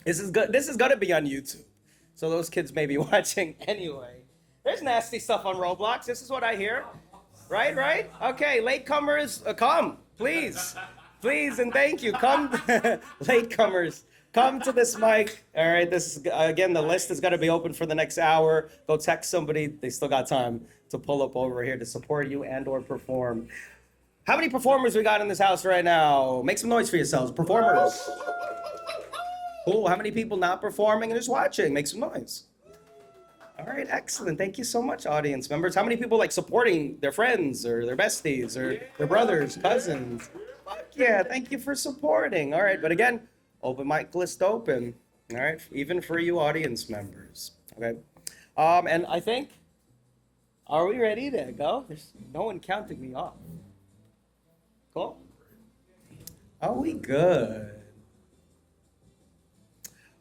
This is good. This is gonna be on YouTube, so those kids may be watching anyway. There's nasty stuff on Roblox. This is what I hear. Right, right. Okay, latecomers, come, please, please, and thank you. Come, latecomers, come to this mic. All right, this is again. The list is gonna be open for the next hour. Go text somebody. They still got time to pull up over here to support you and/or perform. How many performers we got in this house right now? Make some noise for yourselves, performers. Cool. How many people not performing and just watching? Make some noise. All right, excellent. Thank you so much, audience members. How many people like supporting their friends or their besties or their brothers, cousins? Fuck yeah, thank you for supporting. All right, but again, open mic list open. All right, even for you audience members. Okay. And I think, are we ready to go? There's no one counting me off. Cool. Are we good?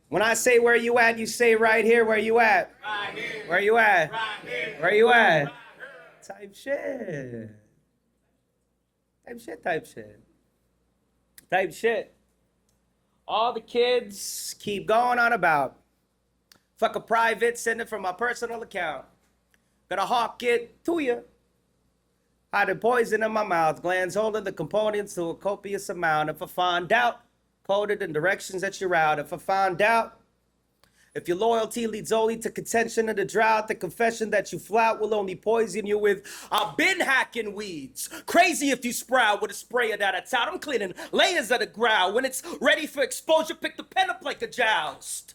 When I say where you at, you say right here. Where you at? Right here. Where you at? Right here. Where you at? Right Type shit. Type shit, type shit. Type shit. All the kids keep going on about. Fuck a private, send it from my personal account. Gonna hawk it to you. Hiding poison in my mouth, glands holding the components to a copious amount. If I find out, coded in directions that you're out. If I find out, if your loyalty leads only to contention and the drought, the confession that you flout will only poison you with. I've been hacking weeds. Crazy if you sprout with a sprayer that I tout. I'm cleaning layers of the ground. When it's ready for exposure, pick the pen up like a joust.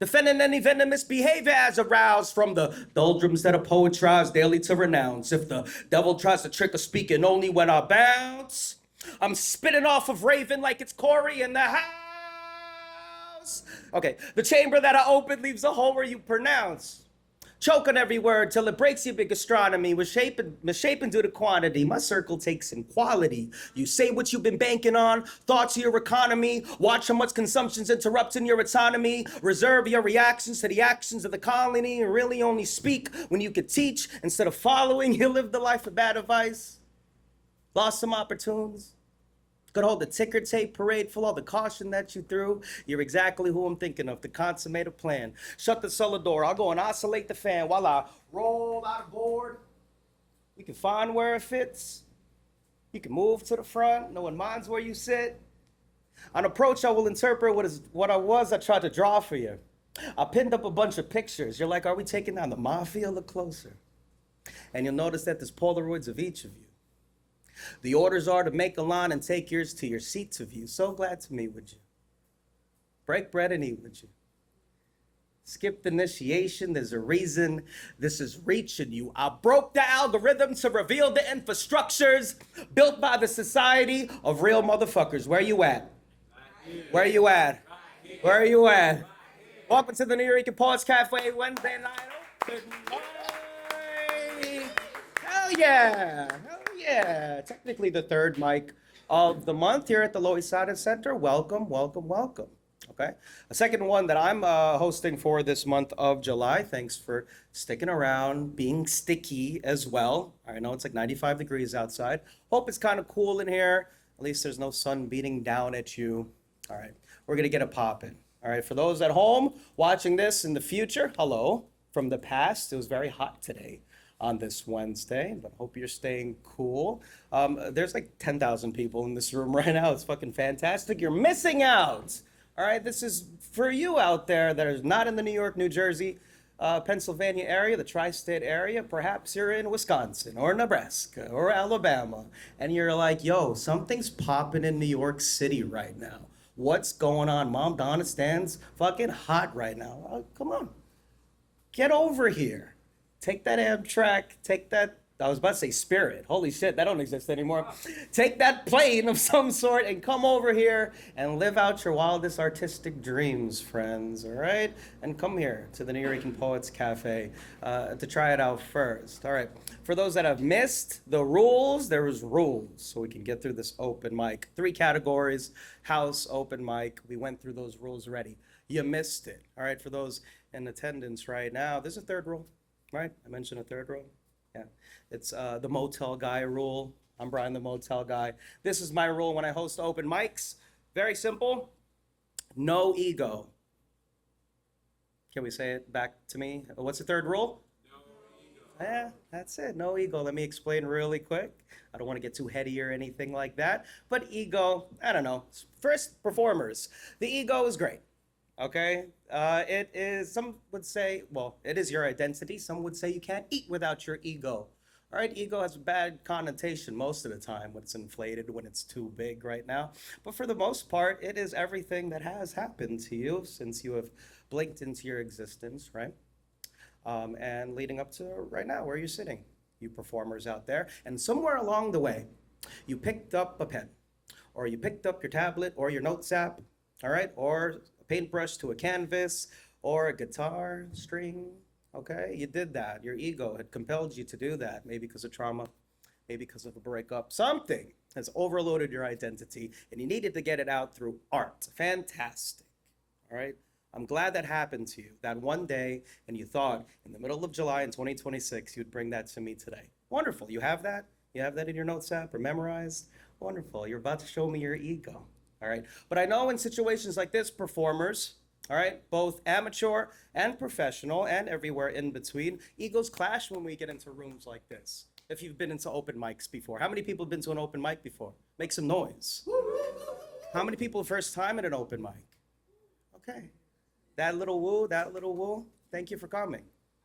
Defending any venomous behavior as aroused from the doldrums that a poet tries daily to renounce. If the devil tries to trick us speaking only when I bounce, I'm spitting off of Raven like it's Corey in the house. Okay, the chamber that I open leaves a hole where you pronounce. Choke on every word till it breaks your big astronomy. Misshapen due to quantity. My circle takes in quality. You say what you've been banking on. Thoughts of your economy. Watch how much consumption's interrupting your autonomy. Reserve your reactions to the actions of the colony. And really only speak when you could teach. Instead of following, you live the life of bad advice. Lost some opportunities. Could hold the ticker tape parade full of the caution that you threw. You're exactly who I'm thinking of, to consummate a plan. Shut the cellar door. I'll go and oscillate the fan while I roll out of board. We can find where it fits. You can move to the front. No one minds where you sit. On approach, I will interpret what I tried to draw for you. I pinned up a bunch of pictures. You're like, are we taking down the mafia? Look closer. And you'll notice that there's Polaroids of each of you. The orders are to make a line and take yours to your seats of you. So glad to meet with you. Break bread and eat with you. Skip the initiation, there's a reason this is reaching you. I broke the algorithm to reveal the infrastructures built by the society of real motherfuckers. Where you at? Where you at? Where are you at? Welcome to the Nuyorican Poets Cafe Wednesday night. Good night. Hell yeah. Yeah, technically the third mic of the month here at the Loisaida Center. Welcome, welcome, welcome. Okay, a second one that I'm hosting for this month of July. Thanks for sticking around, being sticky as well. I know it's like 95 degrees outside. Hope it's kind of cool in here. At least there's no sun beating down at you. All right, we're gonna get it popping. All right, for those at home watching this in the future, hello from the past. It was very hot today on this Wednesday, but hope you're staying cool. There's like 10,000 people in this room right now. It's fucking fantastic. You're missing out. All right, this is for you out there that is not in the New York, New Jersey, Pennsylvania area, the tri-state area. Perhaps you're in Wisconsin or Nebraska or Alabama, and you're like, yo, something's popping in New York City right now. What's going on? Mom Donna stands fucking hot right now. Oh, come on, get over here. Take that Amtrak, take that, I was about to say Spirit. Holy shit, that don't exist anymore. Take that plane of some sort and come over here and live out your wildest artistic dreams, friends, all right? And come here to the Nuyorican Poets Cafe to try it out first. All right, for those that have missed the rules, there is rules so we can get through this open mic. 3 categories, house, open mic. We went through those rules already. You missed it, all right? For those in attendance right now, there's a third rule. Right, I mentioned a third rule. Yeah, it's the motel guy rule. I'm Brian, the motel guy. This is my rule when I host open mics. Very simple. No ego. Can we say it back to me? What's the third rule? Yeah, that's it. No ego. Let me explain really quick. I don't want to get too heady or anything like that. But ego, I don't know. First, performers. The ego is great. Okay? It is, some would say, well, it is your identity. Some would say you can't eat without your ego. All right, ego has a bad connotation most of the time when it's inflated, when it's too big right now. But for the most part, it is everything that has happened to you since you have blinked into your existence, right? And leading up to right now, where you're sitting, you performers out there. And somewhere along the way, you picked up a pen, or you picked up your tablet, or your notes app, all right, or a paintbrush to a canvas, or a guitar string, okay? You did that. Your ego had compelled you to do that, maybe because of trauma, maybe because of a breakup. Something has overloaded your identity, and you needed to get it out through art. Fantastic, all right? I'm glad that happened to you, that one day, and you thought in the middle of July in 2026, you'd bring that to me today. Wonderful. You have that? You have that in your notes app or memorized? Wonderful. You're about to show me your ego. All right. But I know in situations like this, performers, all right, both amateur and professional and everywhere in between, egos clash when we get into rooms like this. If you've been into open mics before, how many people have been to an open mic before? Make some noise. How many people first time at an open mic? Okay. That little woo, that little woo, thank you for coming.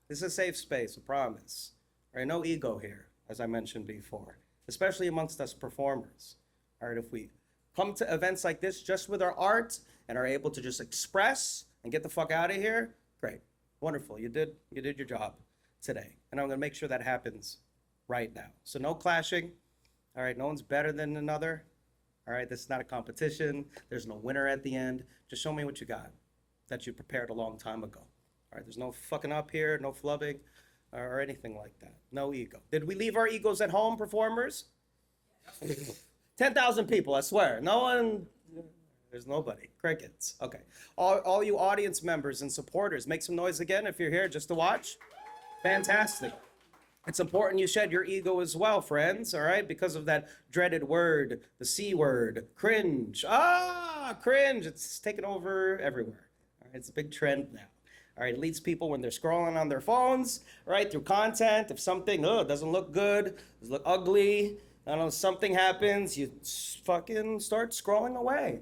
This is a safe space, I promise. All right, no ego here, as I mentioned before, especially amongst us performers. All right, if we come to events like this just with our art and are able to just express and get the fuck out of here, great, wonderful. You did your job today, and I'm gonna make sure that happens right now. So no clashing. All right, no one's better than another. All right, this is not a competition. There's no winner at the end. Just show me what you got that you prepared a long time ago. All right, there's no fucking up here, no flubbing, or anything like that. No ego. Did we leave our egos at home, performers? 10,000 people, I swear. No one, there's nobody. Crickets. Okay. All you audience members and supporters, make some noise again if you're here just to watch. Fantastic. It's important you shed your ego as well, friends, all right? Because of that dreaded word, the C word, cringe. Cringe. It's taken over everywhere. It's a big trend now. All right, it leads people when they're scrolling on their phones, right, through content. If something doesn't look good, doesn't look ugly, I don't know, something happens, you fucking start scrolling away.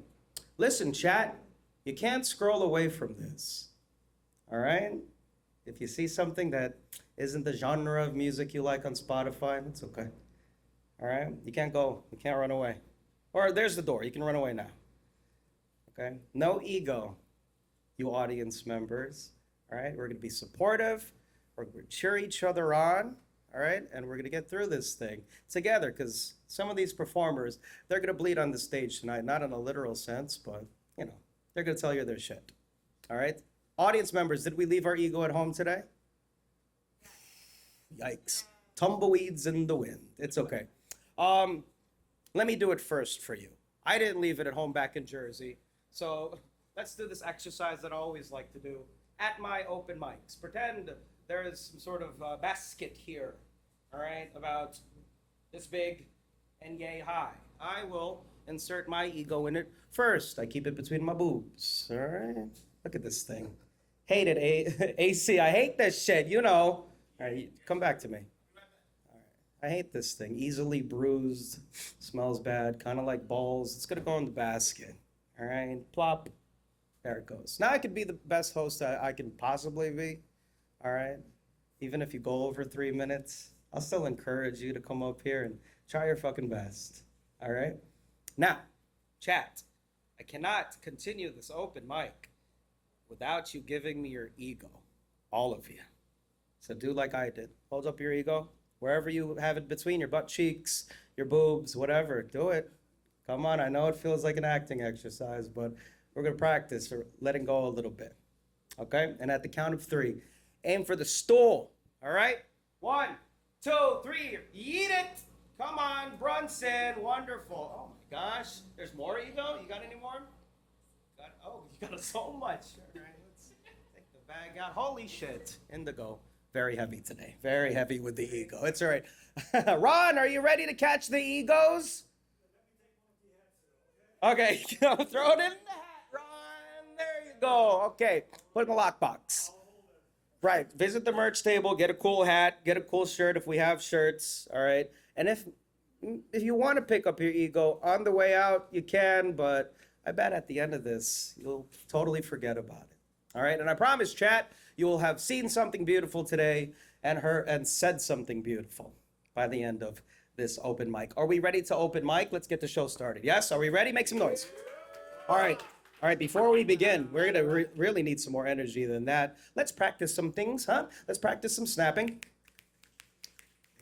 Listen, chat, you can't scroll away from this, all right? If you see something that isn't the genre of music you like on Spotify, it's okay, all right? You can't run away. Or there's the door, you can run away now, okay? No ego. You audience members, all right? We're gonna be supportive, we're gonna cheer each other on, all right? And we're gonna get through this thing together, because some of these performers, they're gonna bleed on the stage tonight, not in a literal sense, but, you know, they're gonna tell you their shit, all right? Audience members, did we leave our ego at home today? Yikes. Tumbleweeds in the wind. It's okay. Let me do it first for you. I didn't leave it at home back in Jersey, so let's do this exercise that I always like to do at my open mics. Pretend there is some sort of basket here, all right, about this big and yay high. I will insert my ego in it first. I keep it between my boobs, all right? Look at this thing. Hate it, AC. I hate this shit, you know. All right, come back to me. All right. I hate this thing. Easily bruised, smells bad, kind of like balls. It's gonna go in the basket, all right? Plop. There it goes. Now I could be the best host I can possibly be, all right? Even if you go over 3 minutes, I'll still encourage you to come up here and try your fucking best, all right? Now, chat, I cannot continue this open mic without you giving me your ego, all of you. So do like I did. Hold up your ego, wherever you have it between your butt cheeks, your boobs, whatever, do it. Come on, I know it feels like an acting exercise, but we're gonna practice for letting go a little bit, okay? And at the count of 3, aim for the stool, all right? 1, 2, 3, yeet it. Come on, Brunson, wonderful. Oh my gosh, there's more ego? You got any more? You got so much. All right, let's take the bag out. Holy shit, indigo. Very heavy today, very heavy with the ego. It's all right. Ron, are you ready to catch the egos? Okay, throw it in the hat, Ron. go. Okay, put it in the lockbox. Right. Visit the merch table. Get a cool hat. Get a cool shirt if we have shirts. All right. And if you want to pick up your ego on the way out, you can. But I bet at the end of this, you'll totally forget about it. All right. And I promise, chat, you will have seen something beautiful today and said something beautiful by the end of this open mic. Are we ready to open mic? Let's get the show started. Yes. Are we ready? Make some noise. All right. All right, before we begin, we're going to really need some more energy than that. Let's practice some things, huh? Let's practice some snapping.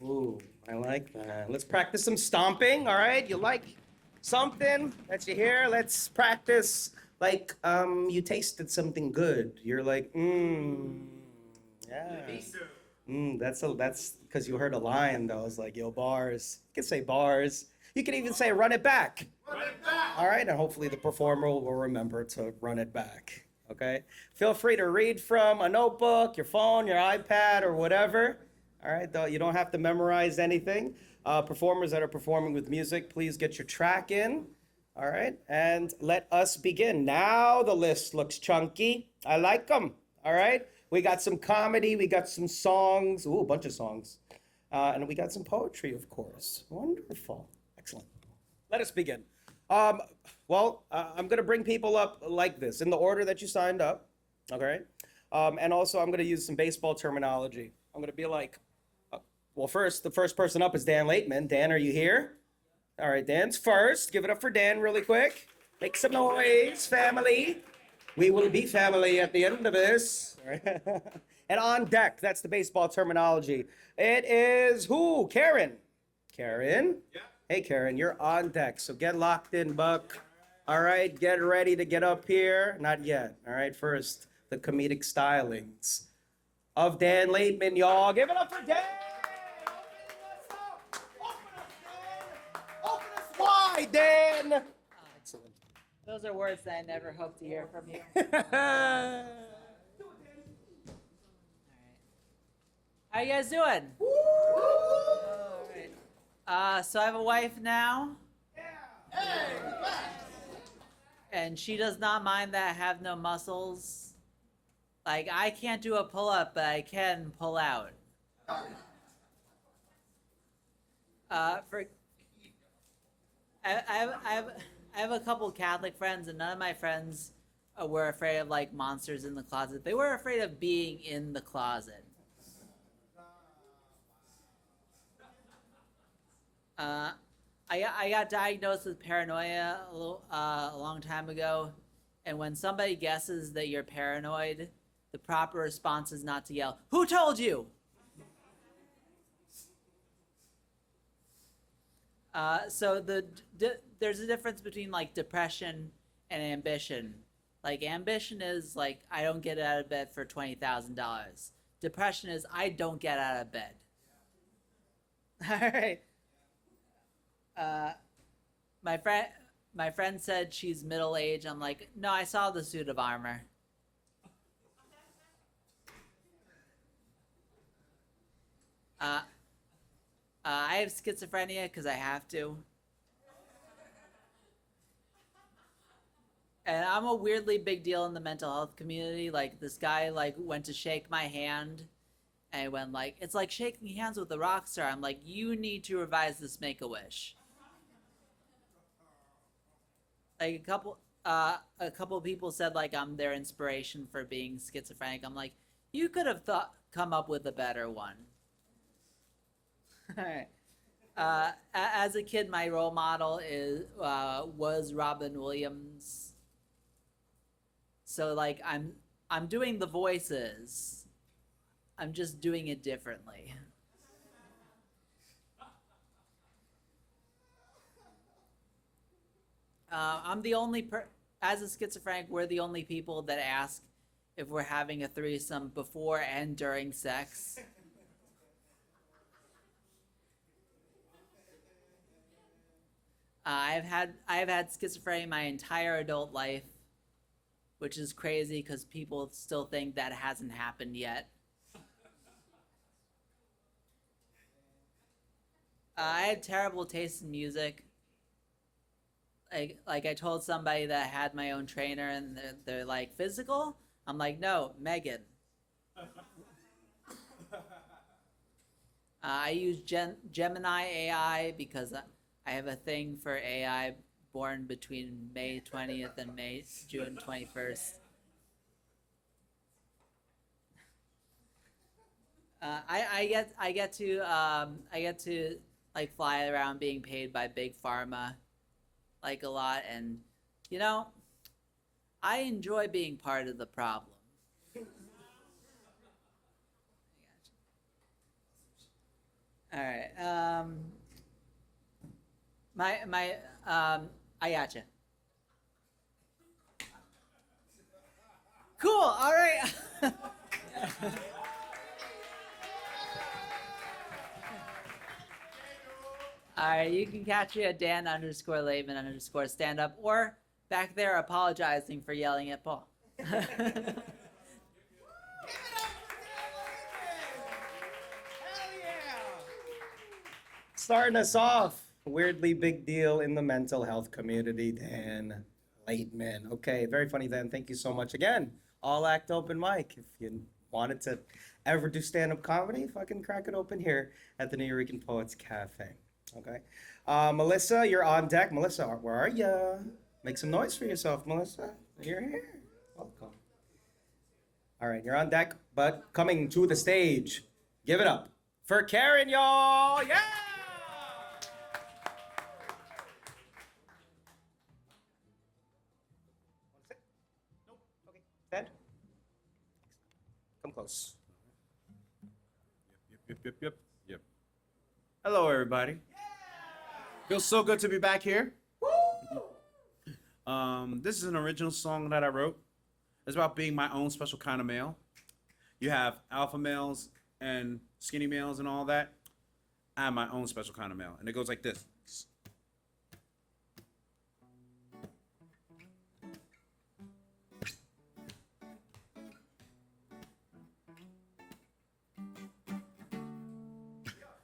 Ooh, I like that. Let's practice some stomping, all right? You like something that you hear? Let's practice like you tasted something good. You're like, yeah. That's because you heard a line that was like, yo, bars. You can say bars. You can even say run it back. Run it back. All right, and hopefully the performer will remember to run it back, okay? Feel free to read from a notebook, your phone, your iPad, or whatever. All right, though you don't have to memorize anything. Performers that are performing with music, please get your track in. All right, and let us begin. Now the list looks chunky. I like them. All right, we got some comedy, we got some songs. Ooh, a bunch of songs. And we got some poetry, of course. Wonderful. Excellent. Let us begin. I'm going to bring people up like this, in the order that you signed up, okay? And also, I'm going to use some baseball terminology. I'm going to be like, first, the first person up is Dan Laitman. Dan, are you here? All right, Dan's first. Give it up for Dan really quick. Make some noise, family. We will be family at the end of this. And on deck, that's the baseball terminology. It is who? Kerryn. Kerryn? Yeah. Hey, Kerryn, you're on deck, so get locked in, Buck. All right, get ready to get up here. Not yet. All right, first, the comedic stylings of Dan Laitman, y'all. Give it up for Dan! Open us wide, Dan! Excellent. Those are words that I never hope to hear from you. How you guys doing? Woo! All right. So I have a wife now. Yeah. Hey, and she does not mind that I have no muscles. Like, I can't do a pull-up, but I can pull out. I have a couple Catholic friends, and none of my friends were afraid of, like, monsters in the closet. They were afraid of being in the closet. I got diagnosed with paranoia a long time ago, and when somebody guesses that you're paranoid, the proper response is not to yell, "Who told you?" So there's a difference between like depression and ambition. Like ambition is like I don't get out of bed for $20,000. Depression is I don't get out of bed. All right. My friend said she's middle-aged. I'm like, no, I saw the suit of armor. I have schizophrenia because I have to. And I'm a weirdly big deal in the mental health community. Like this guy like went to shake my hand and went like, it's like shaking hands with a rock star. I'm like, you need to revise this Make-A-Wish. Like a couple people said like I'm their inspiration for being schizophrenic. I'm like, you could have come up with a better one. All right. As a kid, my role model was Robin Williams. So like I'm doing the voices. I'm just doing it differently. I'm the only as a schizophrenic, we're the only people that ask if we're having a threesome before and during sex. I've had schizophrenia my entire adult life, which is crazy because people still think that hasn't happened yet. I had terrible taste in music. like I told somebody that I had my own trainer, and they're like, physical. I'm like, no, Megan. I use Gemini AI because I have a thing for AI born between May 20th and June 21st. I get to like fly around being paid by big pharma, like a lot, and you know, I enjoy being part of the problem. All right. I gotcha. Cool. All right. All right. You can catch me at Dan_Laitman_stand up, or back there apologizing for yelling at Paul. Starting us off, weirdly big deal in the mental health community, Dan Laitman. Okay, very funny, Dan. Thank you so much again. All act open mic. If you wanted to ever do stand-up comedy, fucking crack it open here at the Nuyorican Poets Cafe. Okay. Melissa, you're on deck. Melissa, where are you? Make some noise for yourself, Melissa. You're here. Welcome. All right, you're on deck, but coming to the stage, give it up for Kerryn, y'all. Yeah! Nope. Okay. Stand. Come close. Yep. Hello, everybody. Feels so good to be back here. This is an original song that I wrote. It's about being my own special kind of male. You have alpha males and skinny males and all that. I am my own special kind of male. And it goes like this.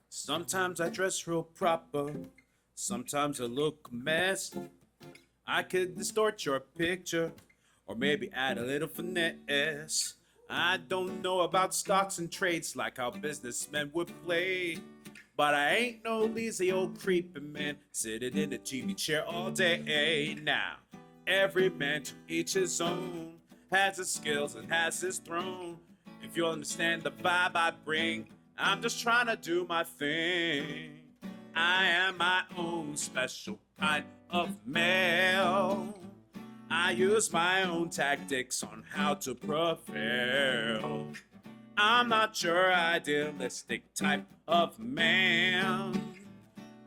Sometimes I dress real proper. Sometimes I look a mess. I could distort your picture, or maybe add a little finesse. I don't know about stocks and trades like how businessmen would play, but I ain't no lazy old creeping man sitting in a TV chair all day. Now, every man to each his own, has his skills and has his throne. If you understand the vibe I bring, I'm just trying to do my thing. I am my own special kind of male. I use my own tactics on how to prevail. I'm not your idealistic type of man.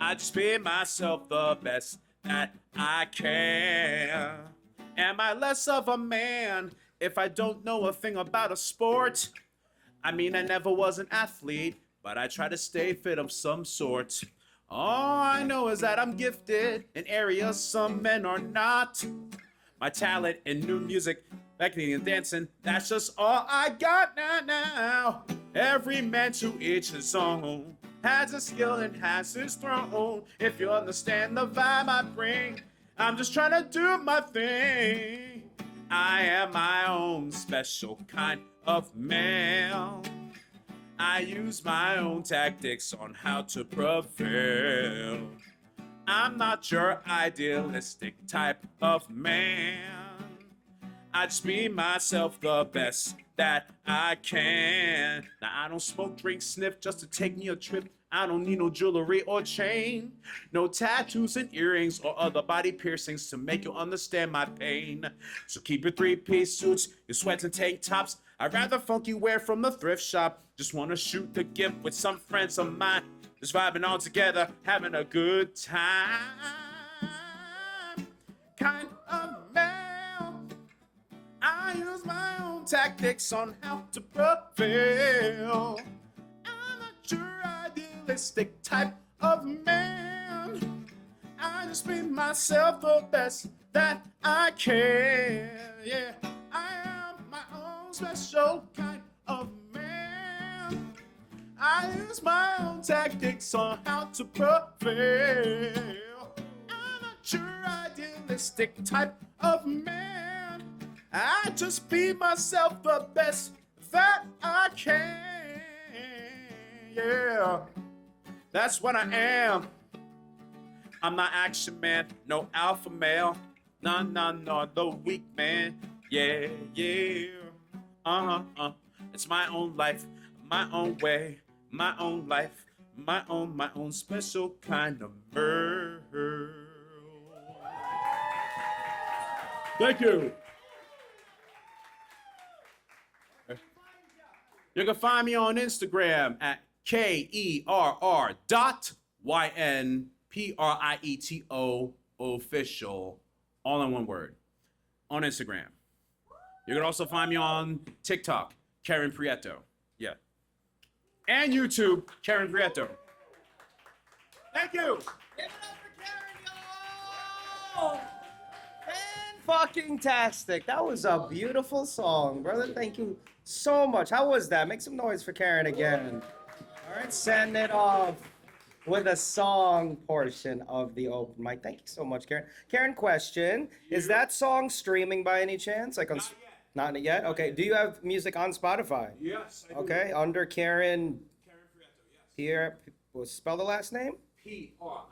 I just be myself the best that I can. Am I less of a man if I don't know a thing about a sport? I mean, I never was an athlete, but I try to stay fit of some sort. All I know is that I'm gifted in areas some men are not. My talent in new music, acting and dancing, that's just all I got now. Every man to each his own, has a skill and has his throne. If you understand the vibe I bring, I'm just trying to do my thing. I am my own special kind of male. I use my own tactics on how to prevail. I'm not your idealistic type of man. I just be myself the best that I can. Now I don't smoke, drink, sniff just to take me a trip. I don't need no jewelry or chain, no tattoos and earrings or other body piercings to make you understand my pain. So keep your three-piece suits, your sweats and tank tops. I'd rather funky wear from the thrift shop. Just wanna shoot the gift with some friends of mine. Just vibing all together, having a good time. Kind of male. I use my own tactics on how to prevail. I'm not your idealistic type of man. I just be myself the best that I can. Yeah, I am my own special kind of man. I use my own tactics on how to prevail. I'm not your idealistic realistic type of man. I just be myself the best that I can. Yeah, that's what I am. I'm not action man, no alpha male. Nah, the weak man. Yeah, yeah. It's my own life, my own way, my own life, my own special kind of murder. Thank you. You can find me on Instagram at KERR.YNPRIETO official, all in one word, on Instagram. You can also find me on TikTok, Kerryn Prieto. Yeah. And YouTube, Kerryn Prieto. Thank you. Give it up for Kerryn, y'all! Fucking-tastic. That was a beautiful song, brother. Thank you so much. How was that? Make some noise for Kerryn again. All right, send it off with a song portion of the open mic. Thank you so much, Kerryn. Kerryn, question. Is that song streaming by any chance? Like on, not yet? Okay. Do you have music on Spotify? Yes, I do. Okay, under Kerryn. Kerryn Prieto, yes. Here, spell the last name? Prieto.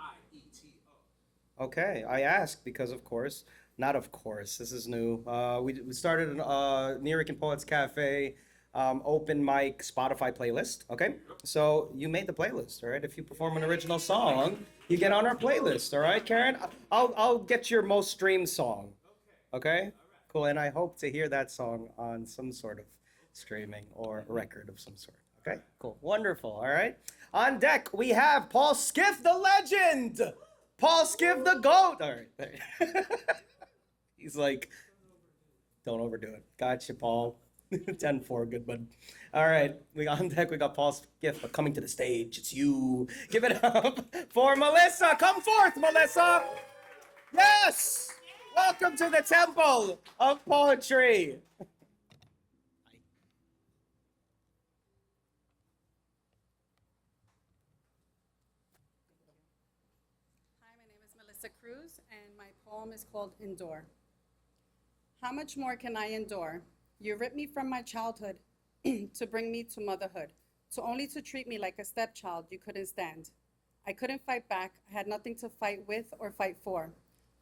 Okay, I asked because, of course, not of course, this is new. We started a Nuyorican Poets Cafe open mic Spotify playlist, okay? So you made the playlist, all right? If you perform an original song, you get on our playlist, all right, Kerryn? I'll get your most streamed song, okay? Cool, and I hope to hear that song on some sort of streaming or record of some sort, okay? Cool, wonderful, all right? On deck, we have Paul Skiff, the legend! Paul Skiff, the GOAT! All right. He's like, don't overdo it. Gotcha, Paul. 10-4, good bud. All right, on deck, we got Paul Skiff coming to the stage. It's you. Give it up for Melissa. Come forth, Melissa. Yes! Welcome to the Temple of Poetry. Cruz, and my poem is called Endure. How much more can I endure? You ripped me from my childhood to bring me to motherhood, only to treat me like a stepchild you couldn't stand. I couldn't fight back. I had nothing to fight with or fight for.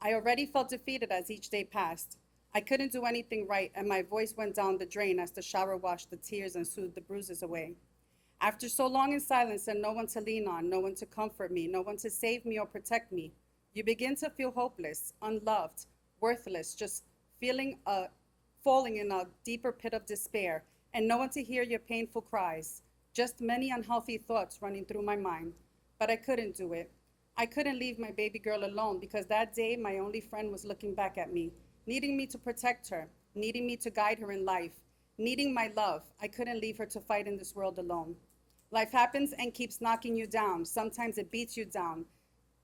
I already felt defeated as each day passed. I couldn't do anything right, and my voice went down the drain as the shower washed the tears and soothed the bruises away. After so long in silence and no one to lean on, no one to comfort me, no one to save me or protect me, you begin to feel hopeless, unloved, worthless, just feeling falling in a deeper pit of despair, and no one to hear your painful cries. Just many unhealthy thoughts running through my mind. But I couldn't do it. I couldn't leave my baby girl alone because that day my only friend was looking back at me, needing me to protect her, needing me to guide her in life, needing my love. I couldn't leave her to fight in this world alone. Life happens and keeps knocking you down. Sometimes it beats you down.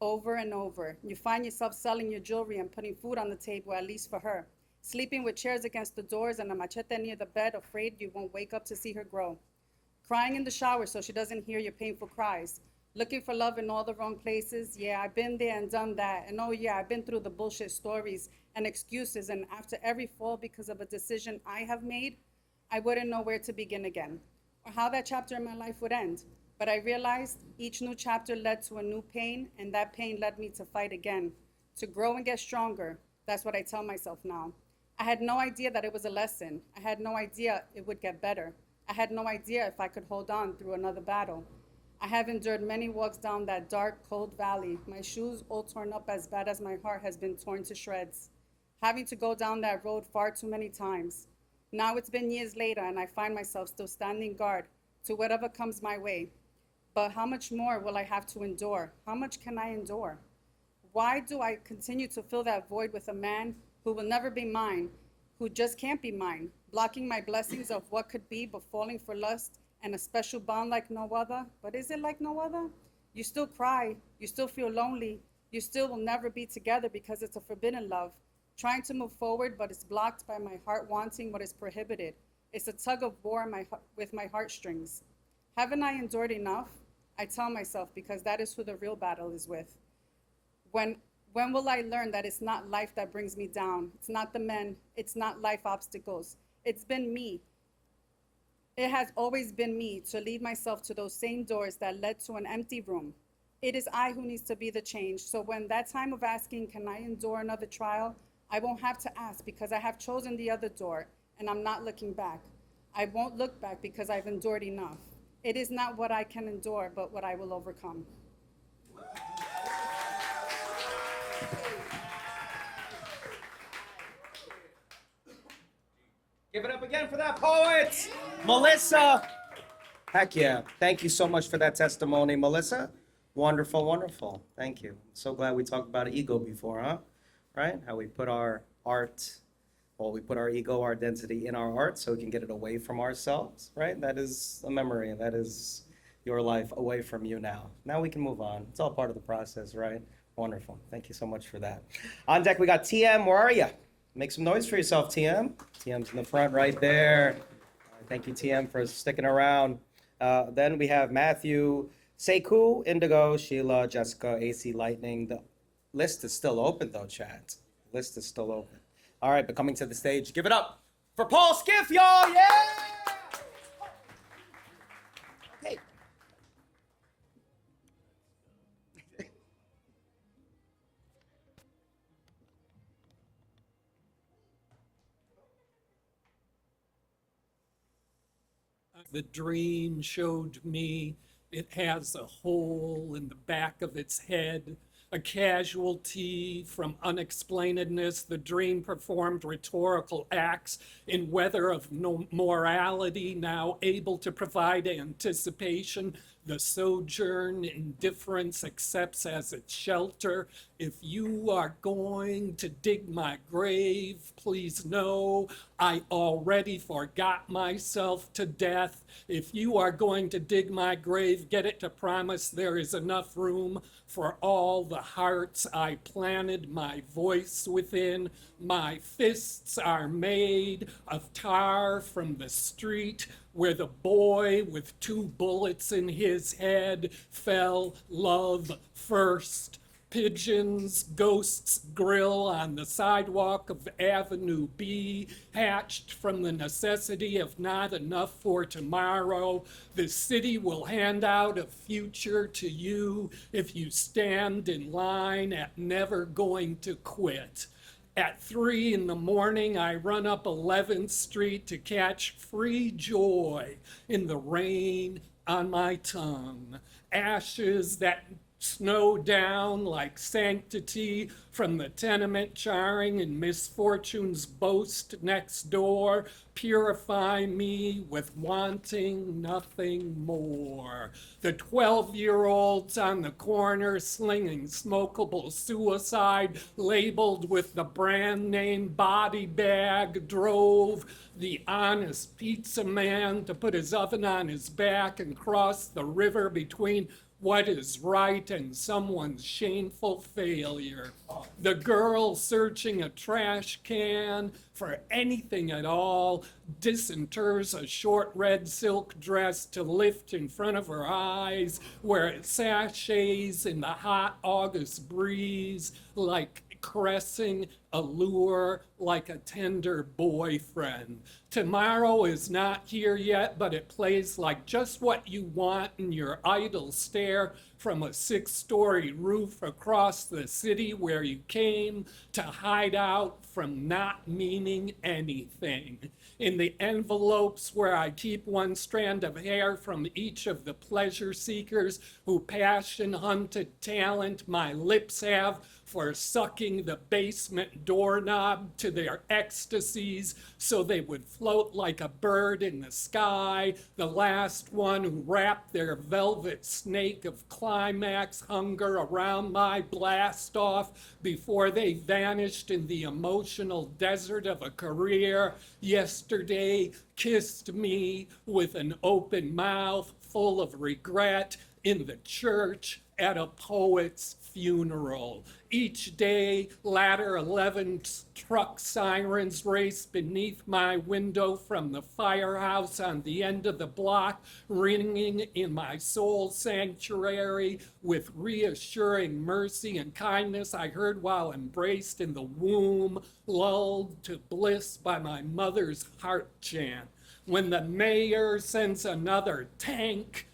Over and over. You find yourself selling your jewelry and putting food on the table, at least for her. Sleeping with chairs against the doors and a machete near the bed, afraid you won't wake up to see her grow. Crying in the shower so she doesn't hear your painful cries. Looking for love in all the wrong places. Yeah, I've been there and done that. And oh yeah, I've been through the bullshit stories and excuses. And after every fall because of a decision I have made, I wouldn't know where to begin again or how that chapter in my life would end. But I realized each new chapter led to a new pain, and that pain led me to fight again, to grow and get stronger. That's what I tell myself now. I had no idea that it was a lesson. I had no idea it would get better. I had no idea if I could hold on through another battle. I have endured many walks down that dark, cold valley, my shoes all torn up as bad as my heart has been torn to shreds, having to go down that road far too many times. Now it's been years later, and I find myself still standing guard to whatever comes my way. But how much more will I have to endure? How much can I endure? Why do I continue to fill that void with a man who will never be mine, who just can't be mine, blocking my blessings of what could be, but falling for lust and a special bond like no other? But is it like no other? You still cry, you still feel lonely, you still will never be together because it's a forbidden love, trying to move forward, but it's blocked by my heart wanting what is prohibited. It's a tug of war with my heartstrings. Haven't I endured enough? I tell myself, because that is who the real battle is with. When When will I learn that it's not life that brings me down? It's not the men. It's not life obstacles. It's been me. It has always been me to lead myself to those same doors that led to an empty room. It is I who needs to be the change. So when that time of asking, can I endure another trial? I won't have to ask because I have chosen the other door and I'm not looking back. I won't look back because I've endured enough. It is not what I can endure, but what I will overcome. Give it up again for that poet, Melissa. Heck yeah. Thank you so much for that testimony, Melissa. Wonderful, wonderful. Thank you. So glad we talked about ego before, huh? Right? How we put our art, well, we put our ego, our identity in our art so we can get it away from ourselves, right? That is a memory. That is your life away from you now. Now we can move on. It's all part of the process, right? Wonderful. Thank you so much for that. On deck, we got TM. Where are you? Make some noise for yourself, TM. TM's in the front right there. Thank you, TM, for sticking around. Then we have Matthew, Sayku, Indigo, Sheila, Jesica, AC, Lightning. The list is still open, though, chat. The list is still open. All right, but coming to the stage, give it up for Paul Skiff, y'all. Yeah! Hey. The dream showed me it has a hole in the back of its head, a casualty from unexplainedness. The dream performed rhetorical acts in weather of no morality, now able to provide anticipation. The sojourn indifference accepts as its shelter. If you are going to dig my grave, please know I already forgot myself to death. If you are going to dig my grave, get it to promise there is enough room for all the hearts I planted my voice within. My fists are made of tar from the street where the boy with 2 bullets in his head fell love first. Pigeons, ghosts grill on the sidewalk of Avenue B, hatched from the necessity of not enough for tomorrow. The city will hand out a future to you if you stand in line at never going to quit. At 3 in the morning, I run up 11th Street to catch free joy in the rain on my tongue. Ashes that snow down like sanctity from the tenement charring and misfortune's boast next door. Purify me with wanting nothing more. The 12-year-olds on the corner slinging smokable suicide labeled with the brand name body bag drove the honest pizza man to put his oven on his back and cross the river between what is right and someone's shameful failure. The girl searching a trash can for anything at all disinters a short red silk dress to lift in front of her eyes where it sachets in the hot August breeze like caressing a lure like a tender boyfriend. Tomorrow is not here yet, but it plays like just what you want in your idle stare from a 6-story roof across the city where you came to hide out from not meaning anything. In the envelopes where I keep 1 strand of hair from each of the pleasure seekers who passion-hunted talent my lips have for sucking the basement doorknob to their ecstasies so they would float like a bird in the sky. The last one who wrapped their velvet snake of climax hunger around my blast off before they vanished in the emotional desert of a career. Yesterday kissed me with an open mouth full of regret in the church at a poet's funeral. Each day, ladder 11 truck sirens race beneath my window from the firehouse on the end of the block, ringing in my soul sanctuary with reassuring mercy and kindness I heard while embraced in the womb, lulled to bliss by my mother's heart chant. When the mayor sends another tank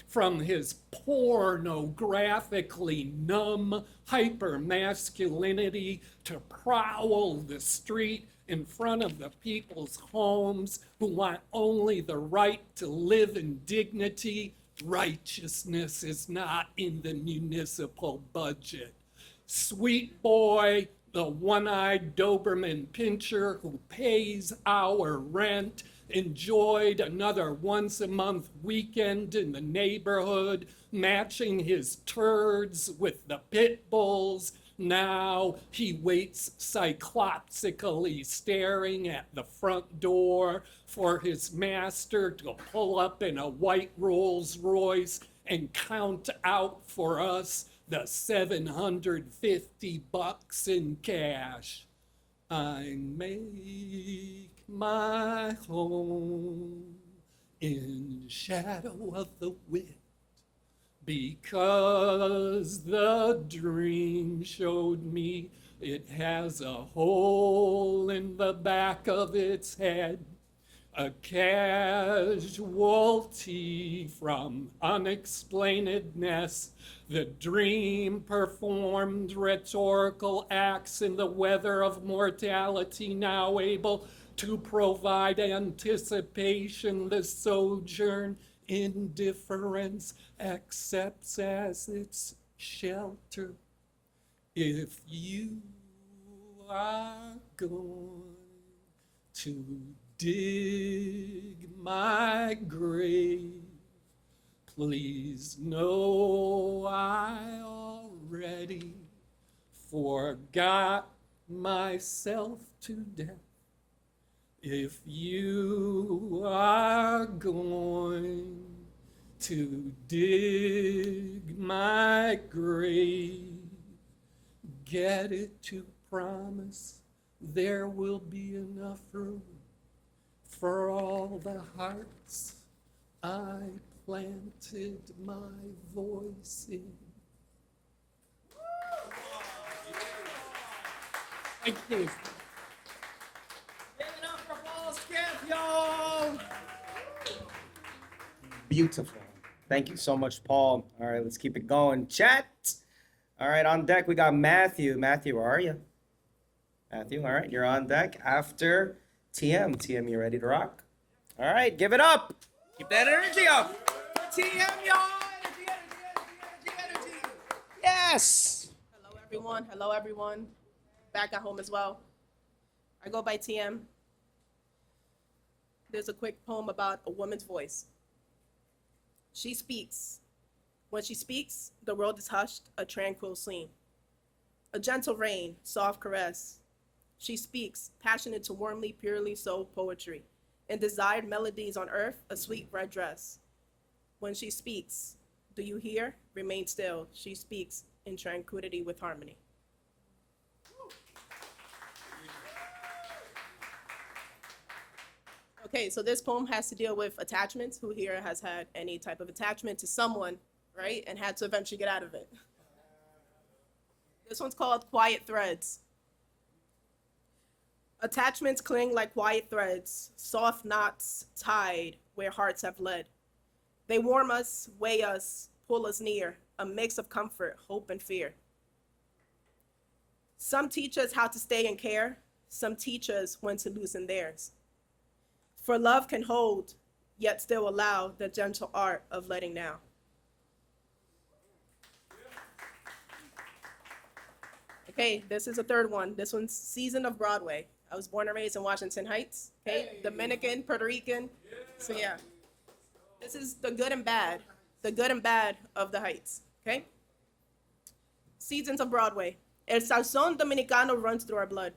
from his pornographically numb hypermasculinity to prowl the street in front of the people's homes who want only the right to live in dignity, righteousness is not in the municipal budget. Sweet boy, the one-eyed Doberman pincher who pays our rent, enjoyed another once-a-month weekend in the neighborhood, matching his turds with the pit bulls. Now he waits cyclopsically staring at the front door for his master to pull up in a white Rolls Royce and count out for us the $750 in cash. I make my home in the shadow of the wind because the dream showed me it has a hole in the back of its head, a casualty from unexplainedness. The dream performed rhetorical acts in the weather of mortality, now able to provide anticipation. The sojourn indifference accepts as its shelter. If you are going to dig my grave, please know I already forgot myself to death. If you are going to dig my grave, get it to promise there will be enough room for all the hearts I planted my voice in. Thank you. Give it up for Paul Skiff, y'all! Beautiful. Thank you so much, Paul. All right, let's keep it going. Chat. All right, on deck we got Matthew. Matthew, where are you? Matthew, all right, you're on deck after TM. TM, you ready to rock? All right, give it up. Keep that energy up. For TM, y'all. Energy. Yes. Hello, everyone. Hello, everyone. Back at home as well. I go by TM. There's a quick poem about a woman's voice. She speaks. When she speaks, the world is hushed, a tranquil scene. A gentle rain, soft caress. She speaks, passionate to warmly, purely soul poetry. In desired melodies on earth, a sweet red dress. When she speaks, do you hear? Remain still. She speaks in tranquility with harmony. Okay, so this poem has to deal with attachments. Who here has had any type of attachment to someone, right? And had to eventually get out of it. This one's called Quiet Threads. Attachments cling like quiet threads, soft knots tied where hearts have led. They warm us, weigh us, pull us near, a mix of comfort, hope, and fear. Some teach us how to stay and care. Some teach us when to loosen theirs. For love can hold, yet still allow the gentle art of letting now. Okay, this is a third one. This one's Season of Broadway. I was born and raised in Washington Heights, okay? Dominican, Puerto Rican. So yeah, this is the good and bad of the Heights, okay? Seasons of Broadway. El salsón dominicano runs through our blood.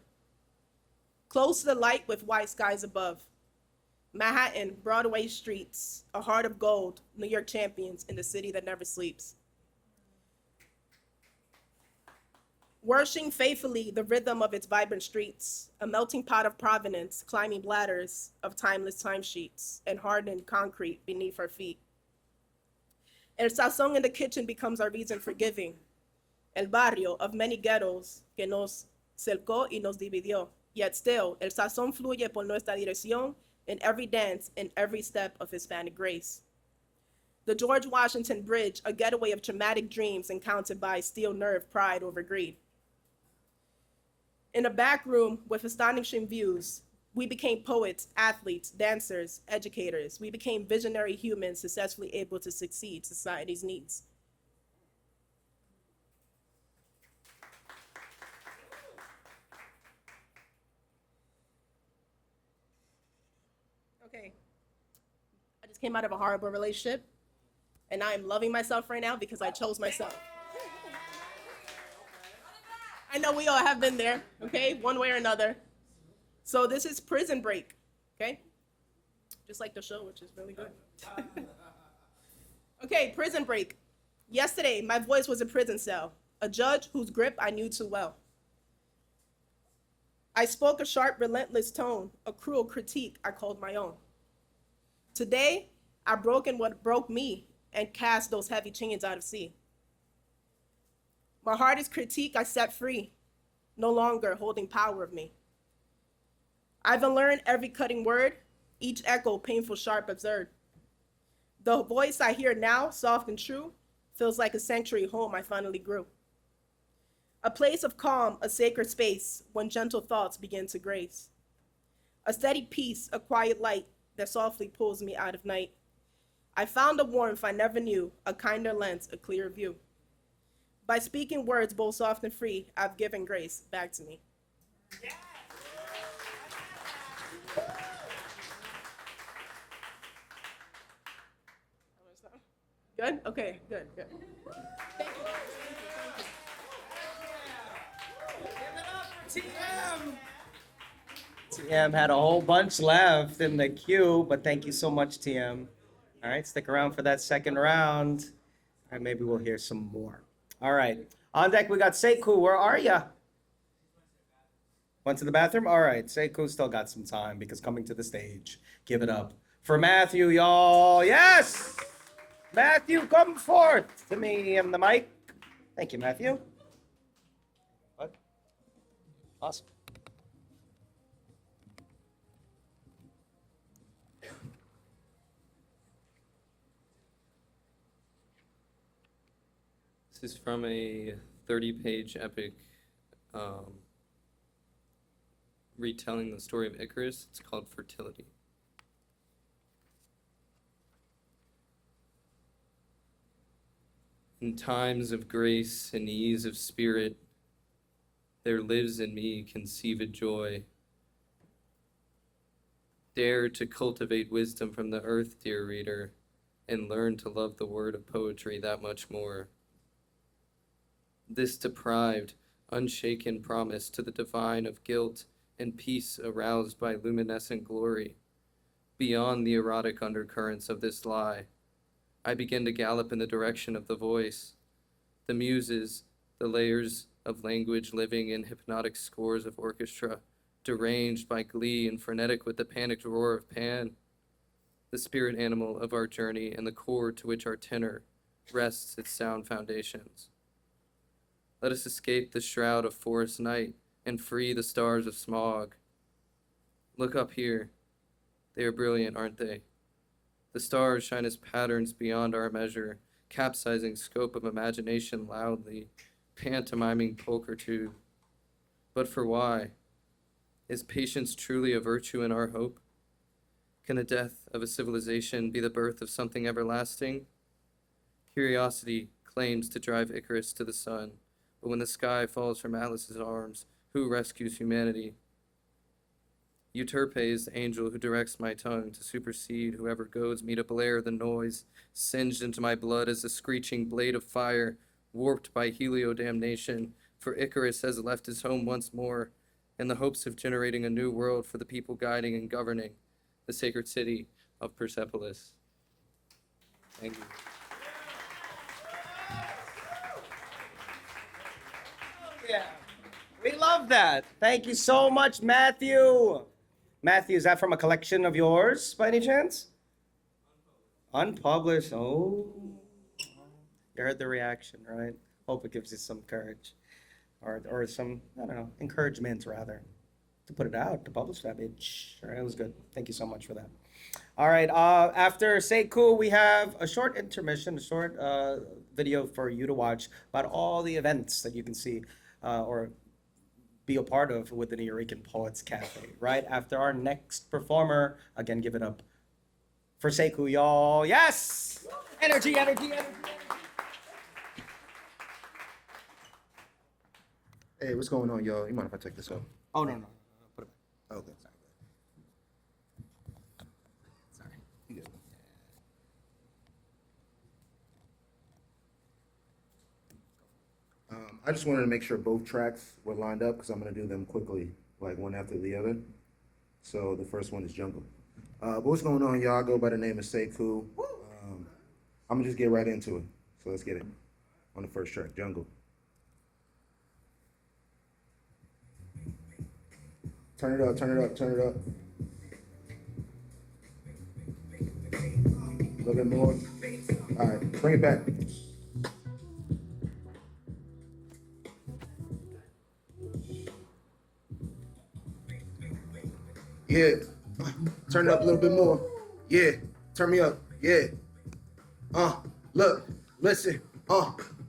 Close to the light with white skies above. Manhattan, Broadway streets, a heart of gold, New York champions in the city that never sleeps. Worshiping faithfully the rhythm of its vibrant streets, a melting pot of provenance, climbing bladders of timeless timesheets, and hardened concrete beneath our feet. El sazón in the kitchen becomes our reason for giving. El barrio of many ghettos que nos cercó y nos dividió. Yet still, el sazón fluye por nuestra dirección in every dance, in every step of Hispanic grace. The George Washington Bridge, a getaway of traumatic dreams encountered by steel nerve, pride over greed. In a back room with astonishing views, we became poets, athletes, dancers, educators. We became visionary humans successfully able to succeed society's needs. Okay, I just came out of a horrible relationship, and I am loving myself right now because I chose myself. I know we all have been there, okay, one way or another. So this is Prison Break, okay? Just like the show, which is really good. Okay, Prison Break. Yesterday, my voice was a prison cell, a judge whose grip I knew too well. I spoke a sharp, relentless tone, a cruel critique I called my own. Today, I've broken what broke me and cast those heavy chains out of sea. My hardest critique I set free, no longer holding power of me. I've unlearned every cutting word, each echo painful, sharp, absurd. The voice I hear now, soft and true, feels like a sanctuary home I finally grew. A place of calm, a sacred space when gentle thoughts begin to grace. A steady peace, a quiet light that softly pulls me out of night. I found a warmth I never knew, a kinder lens, a clearer view. By speaking words both soft and free, I've given grace back to me. Yeah. Good? Okay, good. Thank you. Give it up for TM. TM had a whole bunch left in the queue, but thank you so much, TM. All right, stick around for that second round. All right, maybe we'll hear some more. All right, on deck we got Sayku. Where are ya? Went to the bathroom? All right, Sayku still got some time because coming to the stage. Give it up for Matthew, y'all. Yes! Matthew, come forth to me and the mic. Thank you, Matthew. What? Awesome. This is from a 30-page epic retelling the story of Icarus. It's called Fertility. In times of grace and ease of spirit, there lives in me conceived joy. Dare to cultivate wisdom from the earth, dear reader, and learn to love the word of poetry that much more. This deprived, unshaken promise to the divine of guilt and peace aroused by luminescent glory. Beyond the erotic undercurrents of this lie, I begin to gallop in the direction of the voice. The muses, the layers of language living in hypnotic scores of orchestra, deranged by glee and frenetic with the panicked roar of Pan. The spirit animal of our journey and the core to which our tenor rests its sound foundations. Let us escape the shroud of forest night and free the stars of smog. Look up here. They are brilliant, aren't they? The stars shine as patterns beyond our measure, capsizing scope of imagination loudly, pantomiming pulchritude. But for why? Is patience truly a virtue in our hope? Can the death of a civilization be the birth of something everlasting? Curiosity claims to drive Icarus to the sun, but when the sky falls from Atlas's arms, who rescues humanity? Euterpe is the angel who directs my tongue to supersede whoever goads me to blare the noise, singed into my blood as a screeching blade of fire, warped by heliodamnation, for Icarus has left his home once more, in the hopes of generating a new world for the people guiding and governing the sacred city of Persepolis. Thank you. yeah. We love that. Thank you so much, Matthew. Matthew, is that from a collection of yours by any chance? Unpublished. Oh. You heard the reaction, right? Hope it gives you some courage. Or some, I don't know, encouragement rather. To put it out, to publish that bitch. All right, it was good. Thank you so much for that. All right, after Sayku, we have a short intermission, a short video for you to watch about all the events that you can see or be a part of with the Nuyorican Poets Cafe. Right after our next performer, again, give it up for Sayku, y'all. Yes! Energy, energy, energy, energy. Hey, what's going on, y'all? You mind if I take this off? Oh, no, no. Put it back. Okay. Sorry. You good. I just wanted to make sure both tracks were lined up because I'm going to do them quickly, like one after the other. So the first one is Jungle. But what's going on, y'all? I go by the name of Sayku. I'm going to just get right into it. So let's get it on the first track, Jungle. Turn it up, turn it up, turn it up. A little bit more. All right, bring it back. Yeah. Turn it up a little bit more. Yeah. Turn me up. Yeah. Look, listen.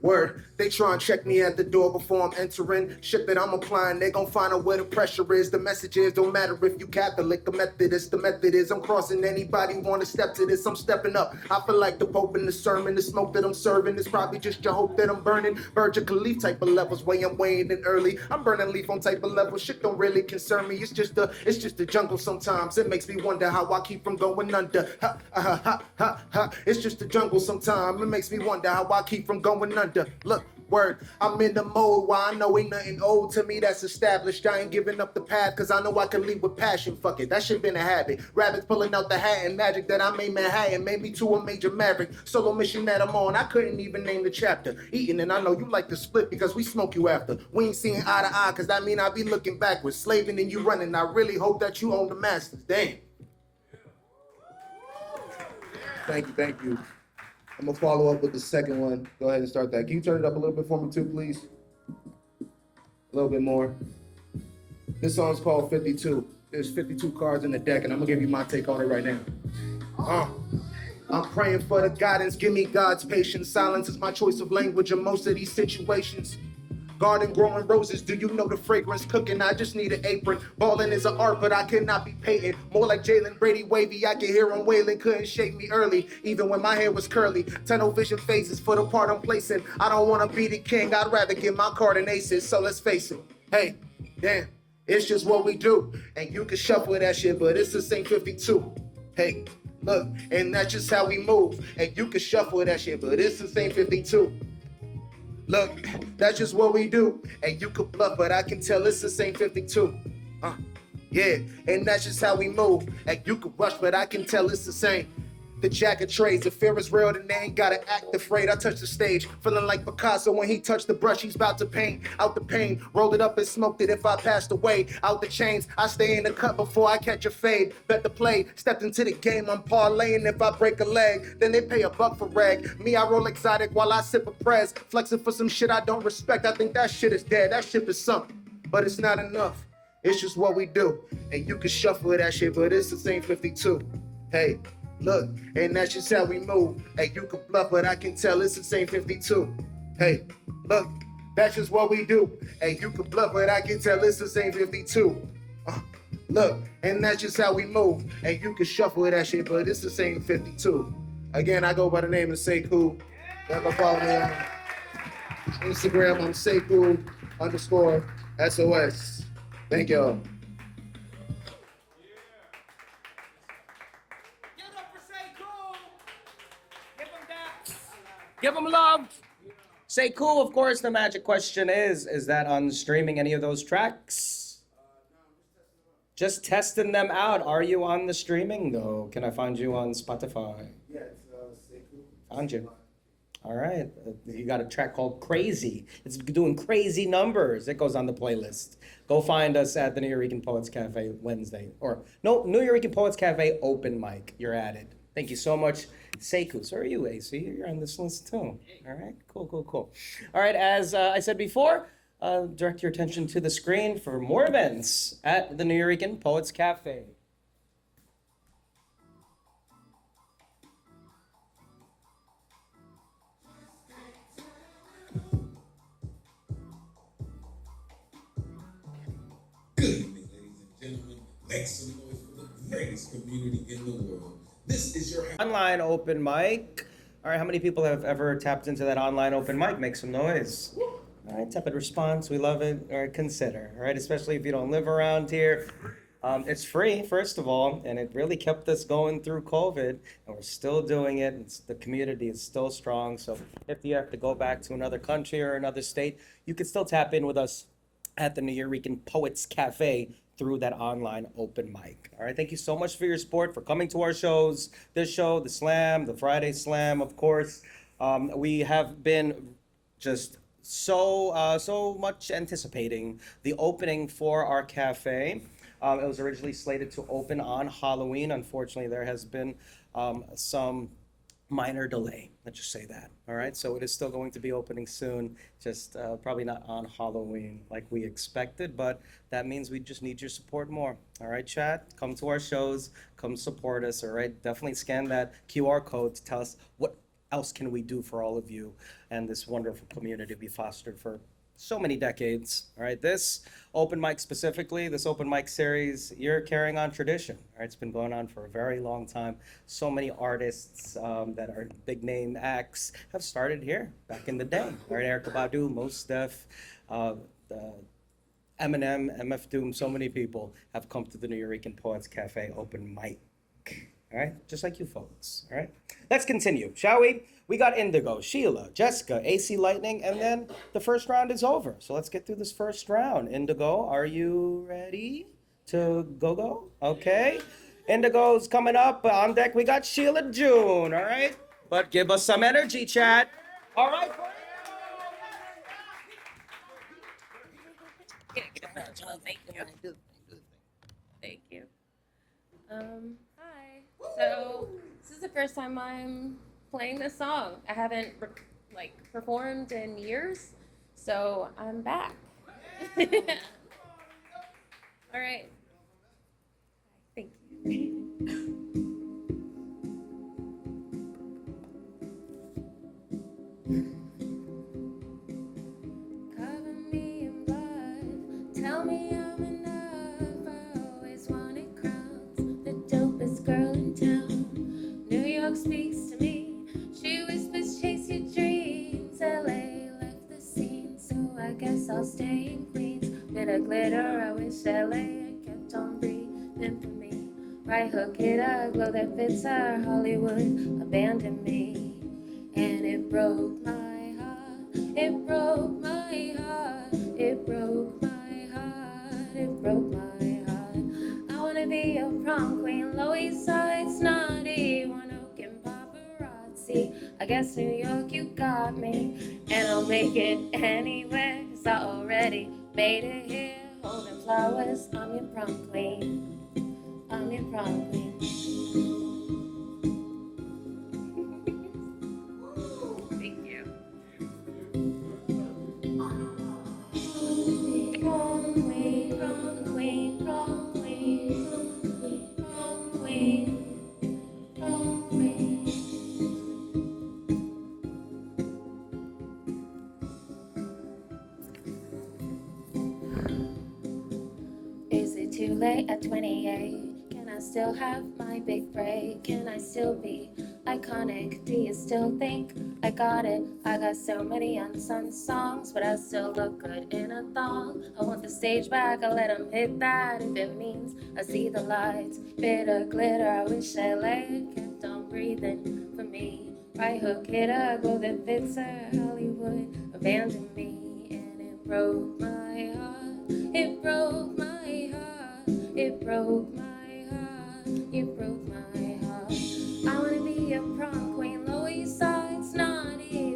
Word. They try and check me at the door before I'm entering. Shit that I'm applying, they gon' find out where the pressure is. The message is, don't matter if you Catholic or Methodist. The method is, I'm crossing anybody wanna step to this. I'm stepping up. I feel like the Pope in the sermon. The smoke that I'm serving is probably just your hope that I'm burning. Virgin Khalif type of levels, way I'm weighing in early. I'm burning leaf on type of levels. Shit don't really concern me. It's just the jungle sometimes. It makes me wonder how I keep from going under. It's just the jungle sometimes. It makes me wonder how I keep from going under. Look, word, I'm in the mode where I know ain't nothing old to me that's established. I ain't giving up the path cause I know I can lead with passion. Fuck it, that shit been a habit. Rabbits pulling out the hat and magic that I made Manhattan made me to a major maverick. Solo mission that I'm on, I couldn't even name the chapter. Eating and I know you like to split because we smoke you after. We ain't seeing eye to eye cause that mean I be looking backwards. Slaving and you running, I really hope that you own the masters. Damn. Thank you, thank you. I'm gonna follow up with the second one. Go ahead and start that. Can you turn it up a little bit for me too, please? A little bit more. This song's called 52. There's 52 cards in the deck, and I'm gonna give you my take on it right now. I'm praying for the guidance. Give me God's patience. Silence is my choice of language in most of these situations. Garden growing roses, do you know the fragrance? Cooking, I just need an apron. Balling is an art, but I cannot be painted. More like Jalen Brady wavy, I can hear him wailing. Couldn't shake me early, even when my hair was curly. Tunnel vision phases for the part I'm placing. I don't want to be the king, I'd rather get my card in aces. So let's face it, hey, damn, it's just what we do. And you can shuffle that shit, but it's the same 52. Hey, look, and that's just how we move. And you can shuffle that shit, but it's the same 52. Look, that's just what we do. And you could bluff, but I can tell it's the same 52. Yeah, and that's just how we move. And you could rush, but I can tell it's the same. The jack of trades, if fear is real, then they ain't gotta act afraid. I touch the stage, feeling like Picasso when he touched the brush, he's about to paint. Out the pain, rolled it up and smoked it if I passed away. Out the chains, I stay in the cut before I catch a fade. Bet the play, stepped into the game, I'm parlaying. If I break a leg, then they pay $1 for rag. Me, I roll exotic while I sip a prez. Flexing for some shit I don't respect, I think that shit is dead, that shit is something. But it's not enough, it's just what we do. And you can shuffle that shit, but it's the same 52. Hey. Look, and that's just how we move. Hey, you can bluff, but I can tell it's the same 52. Hey, look, that's just what we do. Hey, you can bluff, but I can tell it's the same 52. Look, and that's just how we move. Hey, you can shuffle that shit, but it's the same 52. Again, I go by the name of Sayku. You can follow me on Instagram. I'm Sayku_SOS. Thank y'all. Give them love. Sayku, of course, the magic question is that on streaming any of those tracks? Just testing them out. Are you on the streaming, though? Can I find you on Spotify? Yeah, it's Sayku. Found you. All right. You got a track called Crazy. It's doing crazy numbers. It goes on the playlist. Go find us at the Nuyorican Poets Cafe Wednesday. Or, no, Nuyorican Poets Cafe open mic. You're at it. Thank you so much, Sayku. So are you, AC. You're on this list too. All right. Cool, cool, cool. All right. As I said before, direct your attention to the screen for more events at the Nuyorican Poets Cafe. Good evening, ladies and gentlemen. Make some noise for the greatest community in the world. This is your Online open mic. All right, how many people have ever tapped into that online open mic? Make some noise. All right, tepid response. We love it. All right, consider. All right, especially if you don't live around here. It's free, first of all, and it really kept us going through COVID, and we're still doing it. The community is still strong. So if you have to go back to another country or another state, you can still tap in with us at the Nuyorican Poets Cafe through that online open mic. All right, thank you so much for your support, for coming to our shows, this show, the Slam, the Friday Slam, of course. We have been just so much anticipating the opening for our cafe. It was originally slated to open on Halloween. Unfortunately, there has been some minor delay. Let's just say that. All right. So it is still going to be opening soon, just probably not on Halloween like we expected, but that means we just need your support more. All right, chat. Come to our shows. Come support us. All right. Definitely scan that QR code to tell us what else can we do for all of you and this wonderful community we fostered for so many decades. All right, this open mic specifically, this open mic series, you're carrying on tradition. All right, it's been going on for a very long time. So many artists that are big name acts have started here back in the day. All right, Erykah Badu, Mos Def, Eminem, MF Doom, so many people have come to the Nuyorican Poets Cafe open mic. All right, just like you folks. All right, let's continue, shall we? We got Indigo, Sheila, Jesica, AC Lightning, and then the first round is over. So let's get through this first round. Indigo, are you ready to go? Okay. Indigo's coming up. On deck, we got Sheila June, all right? But give us some energy, chat. All right. Thank you. Thank you. Hi. So this is the first time I'm playing this song. I haven't performed in years, so I'm back. All right. Thank you. Cover me in blood. Tell me I'm enough. I always wanted crowns. The dopest girl in town. New York speaks to me. She whispers, chase your dreams. LA left the scene, so I guess I'll stay in Queens. Bit of glitter, I wish LA had kept on breathing for me. Right hook hit a glow that fits her. Hollywood abandoned me, and it broke my heart. It broke my heart. It broke my heart. It broke my heart. I wanna be your prom queen, Loisaida, snotty, one oak and paparazzi. I guess New York, you got me, and I'll make it anywhere, 'cause I already made it here. Holding flowers, I'm your prom queen. I'm your prom queen. Thank you. Prom queen, prom queen, prom queen, prom queen, prom queen. Is it too late at 28? Can I still have my big break? Can I still be iconic? Do you still think I got it? I got so many unsung songs, but I still look good in a thong. I want the stage back, I let them hit that if it means I see the lights. Bit of glitter, I wish LA had kept on breathing for me. Right hook hit a glow that fits her. Hollywood abandoned me, and it broke my heart. It broke my heart. It broke my heart. It broke my heart. I wanna be a prom queen, Loisaida, snotty,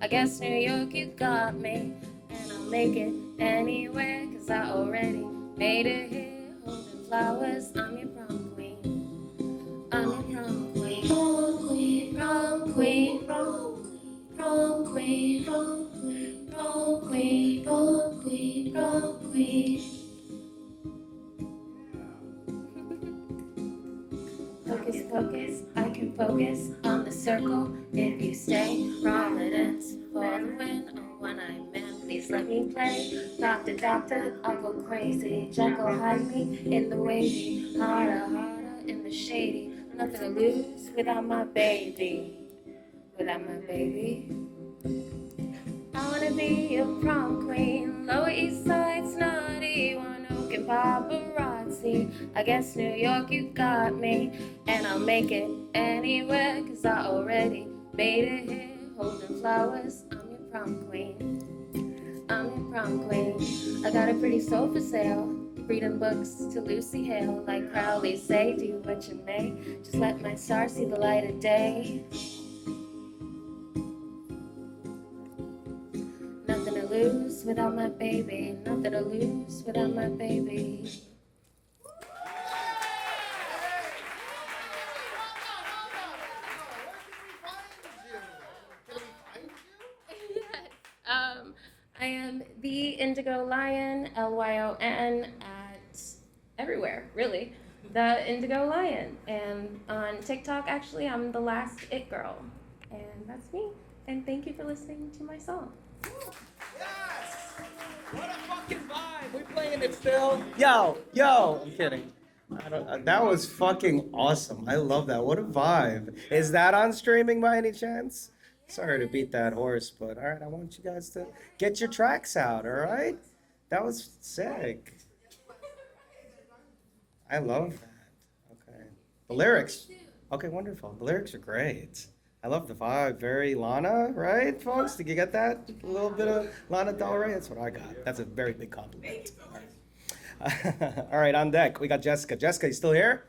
guess New York, you got me. And I'll make it anywhere, 'cause I already made it here. Holding flowers, I'm your prom queen. I'm your prom queen. Prom queen, prom queen, prom queen, prom queen, prom queen, prom queen, prom queen, prom queen. Focus, focus, I can focus on the circle if you stay. Providence for the win, oh one-eyed man, please let me play. Doctor, doctor, I'll go crazy. Jekyll, hide me in the wavy. Harder, harder in the shady. Nothing to lose without my baby. Without my baby. I wanna be your prom queen. Lower East Side snotty, one oak and paparazzi. I guess New York, you got me. And I'll make it anywhere, 'cause I already made it here. Holding flowers, I'm your prom queen. I'm your prom queen. I got a pretty soul for sale. Reading books to Lucy Hale. Like Crowley say, do what you may. Just let my star see the light of day. Nothing to lose without my baby. Nothing to lose without my baby. I am the Indigo Lion, LYON, at everywhere, really. The Indigo Lion. And on TikTok, actually, I'm the last it girl. And that's me. And thank you for listening to my song. Yes! What a fucking vibe! We playing it still? Yo! I'm kidding. That was fucking awesome. I love that. What a vibe. Is that on streaming by any chance? Sorry to beat that horse, but all right, I want you guys to get your tracks out, all right? That was sick. I love that. Okay. The lyrics. Okay, wonderful. The lyrics are great. I love the vibe. Very Lana, right, folks? Did you get that? A little bit of Lana Del Rey? That's what I got. That's a very big compliment. All right, all right, on deck, we got Jesica. Jesica, you still here?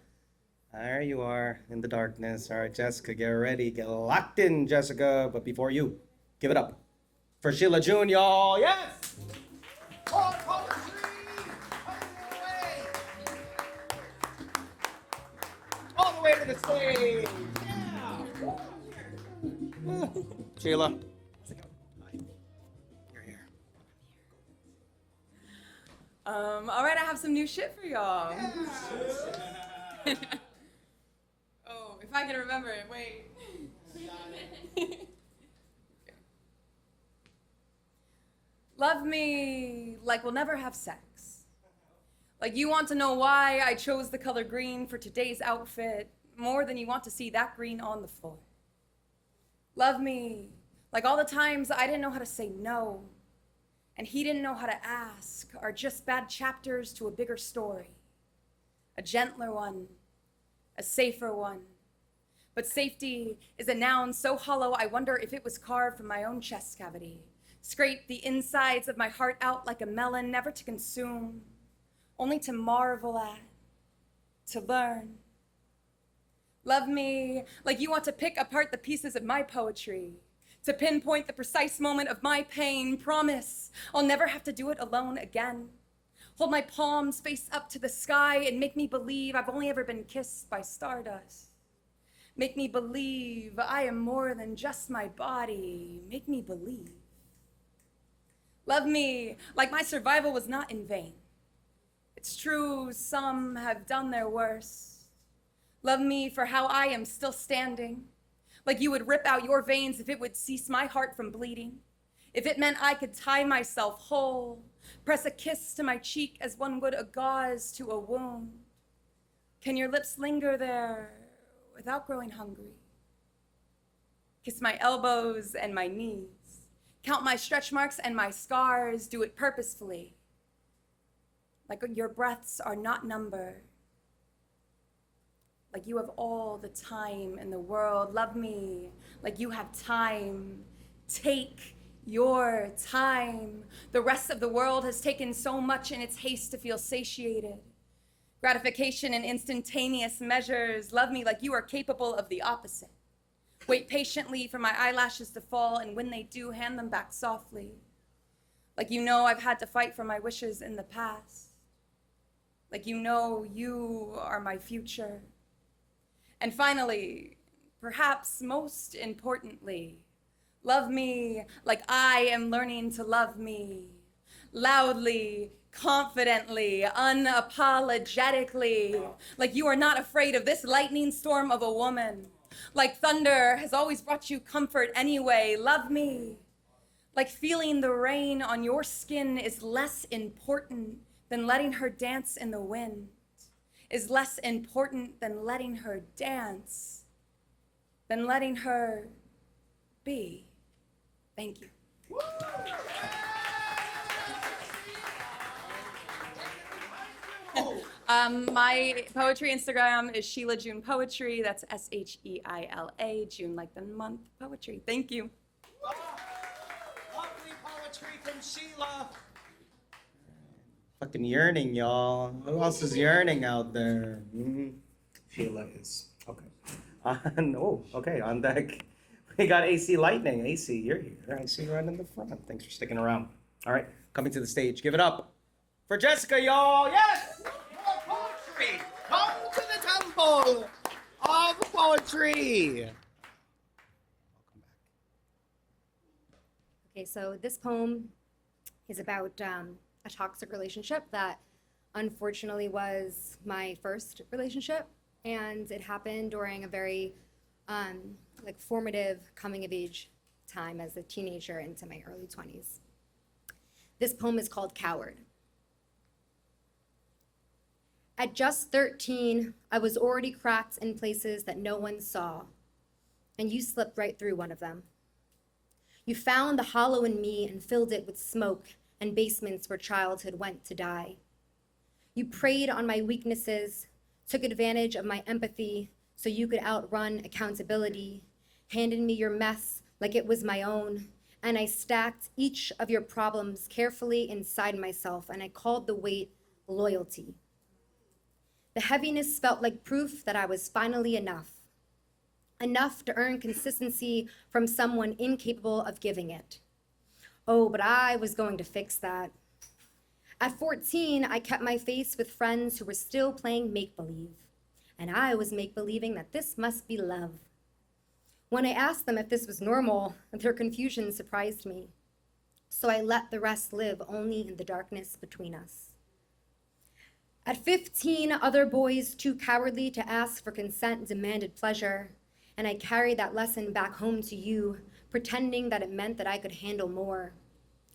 There you are in the darkness. All right, Jesica, get ready. Get locked in, Jesica. But before you, give it up for Sheila June, y'all. Yes! All the way to the stage. Yeah. Sheila. You're here. All right, I have some new shit for y'all. Oh, if I can remember it, wait. Love me like we'll never have sex. Like you want to know why I chose the color green for today's outfit more than you want to see that green on the floor. Love me like all the times I didn't know how to say no and he didn't know how to ask are just bad chapters to a bigger story. A gentler one, a safer one. But safety is a noun so hollow I wonder if it was carved from my own chest cavity. Scrape the insides of my heart out like a melon, never to consume, only to marvel at, to learn. Love me like you want to pick apart the pieces of my poetry, to pinpoint the precise moment of my pain. Promise I'll never have to do it alone again. Hold my palms face up to the sky and make me believe I've only ever been kissed by stardust. Make me believe I am more than just my body. Make me believe. Love me like my survival was not in vain. It's true, some have done their worst. Love me for how I am still standing. Like you would rip out your veins if it would cease my heart from bleeding. If it meant I could tie myself whole, press a kiss to my cheek as one would a gauze to a wound. Can your lips linger there without growing hungry? Kiss my elbows and my knees. Count my stretch marks and my scars. Do it purposefully. Like your breaths are not numbered. Like you have all the time in the world. Love me like you have time. Take your time. The rest of the world has taken so much in its haste to feel satiated. Gratification in instantaneous measures. Love me like you are capable of the opposite. Wait patiently for my eyelashes to fall, and when they do, hand them back softly. Like you know I've had to fight for my wishes in the past. Like you know you are my future. And finally, perhaps most importantly, love me like I am learning to love me. Loudly, confidently, unapologetically. Like you are not afraid of this lightning storm of a woman. Like thunder has always brought you comfort anyway. Love me. Like feeling the rain on your skin is less important than letting her dance in the wind. Is less important than letting her dance, than letting her be. Thank you. My poetry Instagram is Sheila June Poetry. That's Sheila, June like the month poetry. Thank you. Lovely poetry from Sheila. Fucking yearning, y'all. Who else is yearning out there? Sheila is. Okay. No, okay, on deck. We got AC Lightning. AC, you're here. I see you right in the front. Thanks for sticking around. All right, coming to the stage. Give it up for Jesica, y'all. Yes! More poetry. Come to the temple of poetry. Okay, so this poem is about a toxic relationship that unfortunately was my first relationship, and it happened during a very formative coming of age time as a teenager into my early 20s. This poem is called Coward. At just 13, I was already cracked in places that no one saw, and you slipped right through one of them. You found the hollow in me and filled it with smoke and basements where childhood went to die. You preyed on my weaknesses, took advantage of my empathy so you could outrun accountability, handed me your mess like it was my own, and I stacked each of your problems carefully inside myself, and I called the weight loyalty. The heaviness felt like proof that I was finally enough to earn consistency from someone incapable of giving it. Oh, but I was going to fix that. At 14, I kept my face with friends who were still playing make-believe, and I was make-believing that this must be love. When I asked them if this was normal, their confusion surprised me. So I let the rest live only in the darkness between us. At 15, other boys too cowardly to ask for consent demanded pleasure, and I carried that lesson back home to you, pretending that it meant that I could handle more,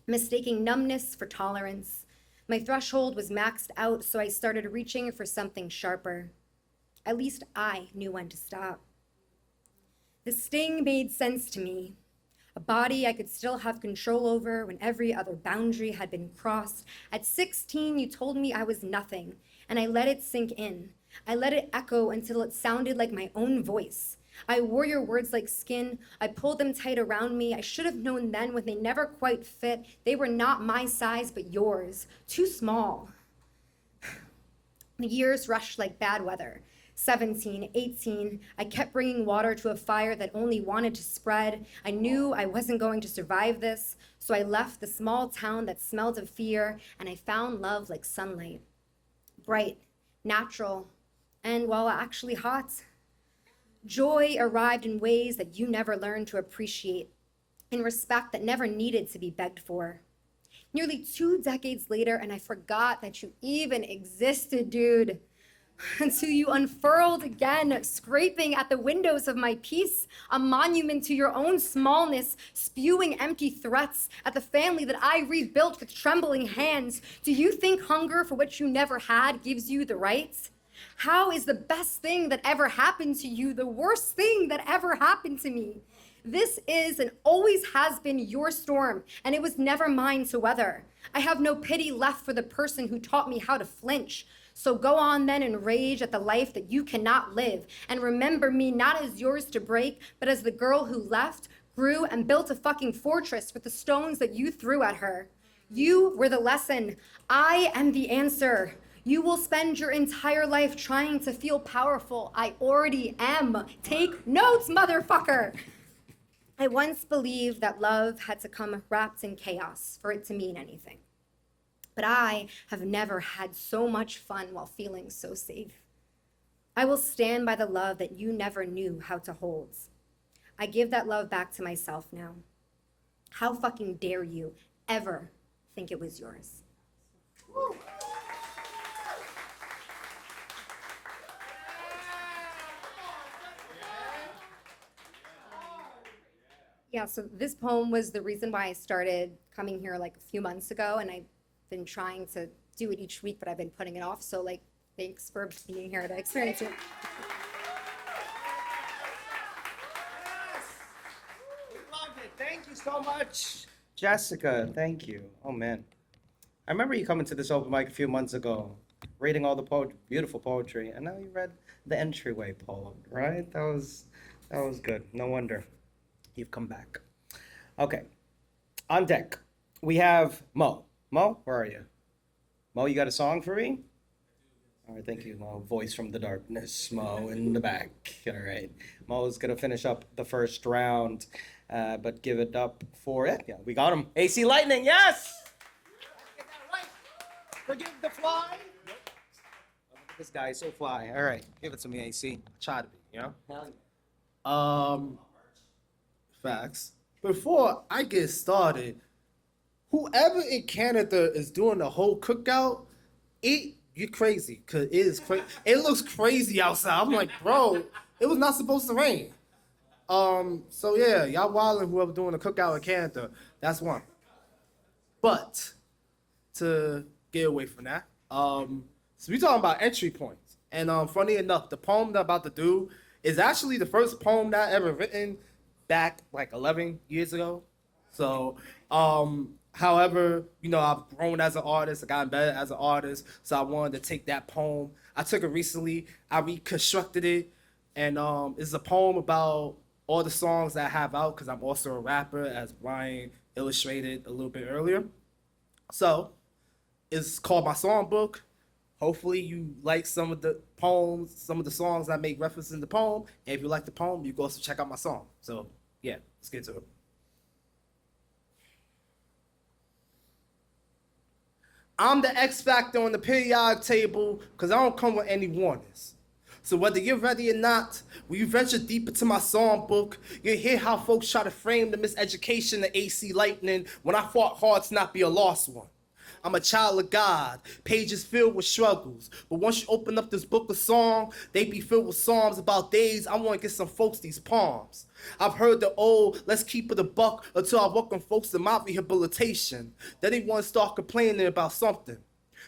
mistaking numbness for tolerance. My threshold was maxed out, so I started reaching for something sharper. At least I knew when to stop. The sting made sense to me. A body I could still have control over when every other boundary had been crossed. At 16, you told me I was nothing, and I let it sink in. I let it echo until it sounded like my own voice. I wore your words like skin. I pulled them tight around me. I should have known then when they never quite fit. They were not my size, but yours. Too small. The years rushed like bad weather. 17, 18, I kept bringing water to a fire that only wanted to spread. I knew I wasn't going to survive this, so I left the small town that smelled of fear, and I found love like sunlight. Bright, natural, and, well, actually hot. Joy arrived in ways that you never learned to appreciate, in respect that never needed to be begged for. Nearly 2 decades later, and I forgot that you even existed, dude. Until you unfurled again, scraping at the windows of my peace, a monument to your own smallness, spewing empty threats at the family that I rebuilt with trembling hands. Do you think hunger for what you never had gives you the rights? How is the best thing that ever happened to you the worst thing that ever happened to me? This is and always has been your storm, and it was never mine to weather. I have no pity left for the person who taught me how to flinch. So go on then and rage at the life that you cannot live, and remember me not as yours to break, but as the girl who left, grew, and built a fucking fortress with the stones that you threw at her. You were the lesson. I am the answer. You will spend your entire life trying to feel powerful. I already am. Take notes, motherfucker. I once believed that love had to come wrapped in chaos for it to mean anything. But I have never had so much fun while feeling so safe. I will stand by the love that you never knew how to hold. I give that love back to myself now. How fucking dare you ever think it was yours? Yeah, so this poem was the reason why I started coming here like a few months ago, and I've been trying to do it each week, but I've been putting it off. So like, thanks for being here to experience it. We loved it. Thank you so much, Jessica. Thank you. Oh man, I remember you coming to this open mic a few months ago, reading all the beautiful poetry, and now you read the entryway poem, right? That was good. No wonder you've come back. Okay, on deck we have Mo. Mo, where are you? Mo, you got a song for me? All right, thank you, Mo. Voice from the darkness, Mo in the back. All right, Mo's gonna finish up the first round, but give it up for it. Yeah, we got him. AC Lightning, yes! Get that right. Forgive the fly. This guy is so fly. All right, give it to me, AC. Try to be, you know? Facts. Before I get started, whoever in Canada is doing the whole cookout, you're crazy, cause it is crazy. It looks crazy outside. I'm like, bro, it was not supposed to rain. So yeah, y'all wildin', whoever doing the cookout in Canada, that's one. But to get away from that, so we talking about entry points, and funny enough, the poem that I'm about to do is actually the first poem that I ever written back like 11 years ago. So, however, you know, I've grown as an artist, I gotten better as an artist, so I wanted to take that poem. I took it recently, I reconstructed it, and it's a poem about all the songs that I have out, because I'm also a rapper, as Brian illustrated a little bit earlier. So, it's called my songbook. Hopefully you like some of the poems, some of the songs that make reference in the poem. And if you like the poem, you can also check out my song. So yeah, let's get to it. I'm the X factor on the periodic table because I don't come with any warnings. So whether you're ready or not, when you venture deep into my songbook, you'll hear how folks try to frame the miseducation of AC Lightnin when I fought hard to not be a lost one. I'm a child of God, pages filled with struggles. But once you open up this book of song, they be filled with psalms about days I want to get some folks these palms. I've heard the old, let's keep it a buck until I welcome folks to my rehabilitation. Then they want to start complaining about something.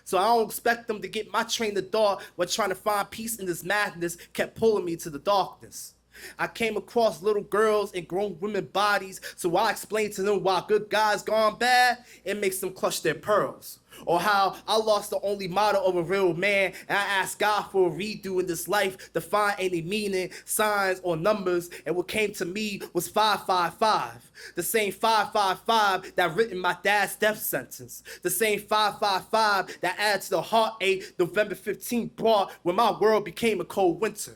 So I don't expect them to get my train of thought while trying to find peace in this madness kept pulling me to the darkness. I came across little girls and grown women bodies, so I explained to them why good guys gone bad, it makes them clutch their pearls. Or how I lost the only model of a real man, and I asked God for a redo in this life to find any meaning, signs, or numbers, and what came to me was 555. The same 555 that written my dad's death sentence. The same 555 that added to the heartache November 15th brought when my world became a cold winter.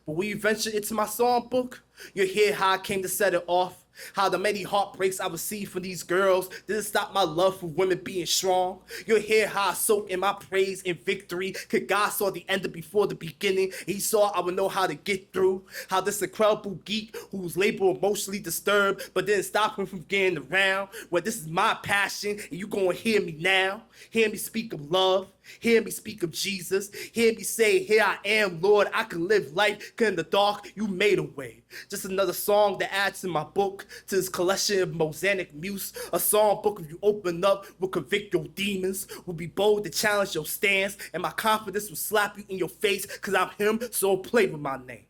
But when you venture into my songbook, you'll hear how I came to set it off, how the many heartbreaks I received from these girls didn't stop my love for women being strong. You'll hear how I soak in my praise and victory, cause God saw the end before the beginning. He saw I would know how to get through, how this incredible geek who's labeled emotionally disturbed, but didn't stop him from getting around. Well, this is my passion, and you gonna hear me now. Hear me speak of love. Hear me speak of Jesus. Hear me say, here I am, Lord. I can live life, cause in the dark, you made a way. Just another song that adds to my book, to this collection of mosaic muse. A song book if you open up will convict your demons, will be bold to challenge your stance, and my confidence will slap you in your face, cause I'm him, so don't play with my name.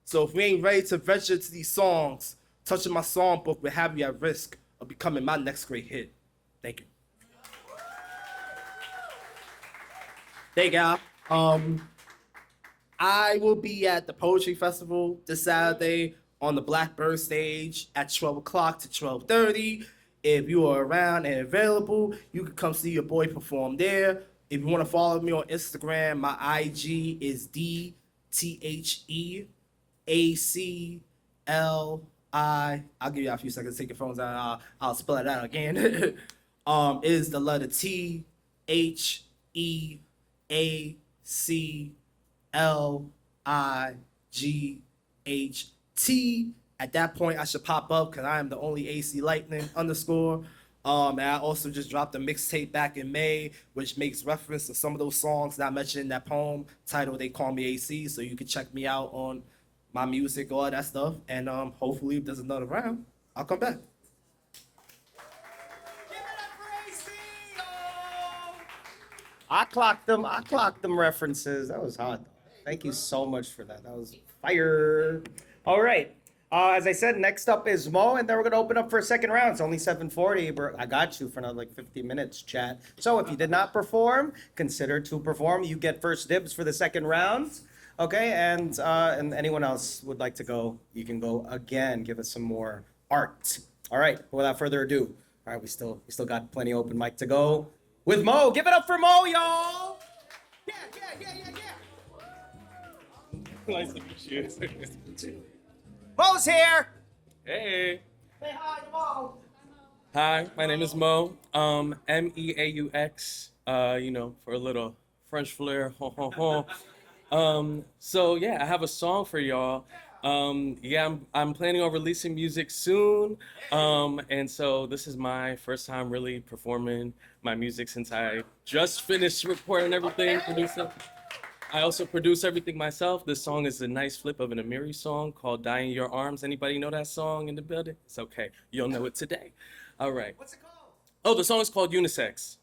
So if we ain't ready to venture to these songs, touching my songbook will have you at risk of becoming my next great hit. Thank you. Thank y'all. I will be at the Poetry Festival this Saturday on the Blackbird stage at 12 o'clock to 12:30. If you are around and available, you can come see your boy perform there. If you want to follow me on Instagram, my IG is DTHEACLI. I'll give you a few seconds to take your phones out. I'll spell it out again. Is the letter THEACLIGHT. At that point, I should pop up because I am the only AC Lightnin _. And I also just dropped a mixtape back in May, which makes reference to some of those songs that I mentioned in that poem titled "They Call Me AC." So you can check me out on my music, all that stuff, and hopefully if there's another round, I'll come back. I clocked them references. That was hot. Thank you so much for that. That was fire. All right. As I said, next up is Mo, and then we're gonna open up for a second round. It's only 7:40, but I got you for another like 50 minutes, chat. So if you did not perform, consider to perform. You get first dibs for the second round. Okay, and anyone else would like to go, you can go again. Give us some more art. All right, without further ado. All right, we still got plenty open mic to go with Mo. Give it up for Mo, y'all. Yeah. Nice to meet you. Mo's here. Hey. Say hi to Mo. Hi, my name is Mo. MEAUX. For a little French flair. So yeah, I have a song for y'all. I'm planning on releasing music soon. And so this is my first time really performing my music since I just finished recording everything, producing. I also produce everything myself. This song is a nice flip of an Amiri song called Die in Your Arms. Anybody know that song in the building? It's okay. You'll know it today. All right. What's it called? Oh, the song is called Unisex.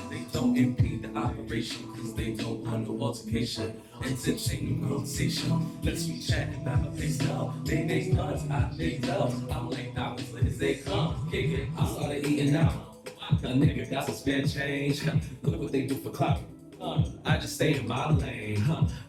They don't impede the operation because they don't want no altercation. Entertaining conversation. Let's be chatting about a place now. They make nuts, I make love. I'm like, now as late as they come. Kick it, I started eating out. A nigga got some spare change. Look what they do for clout. I just stay in my lane.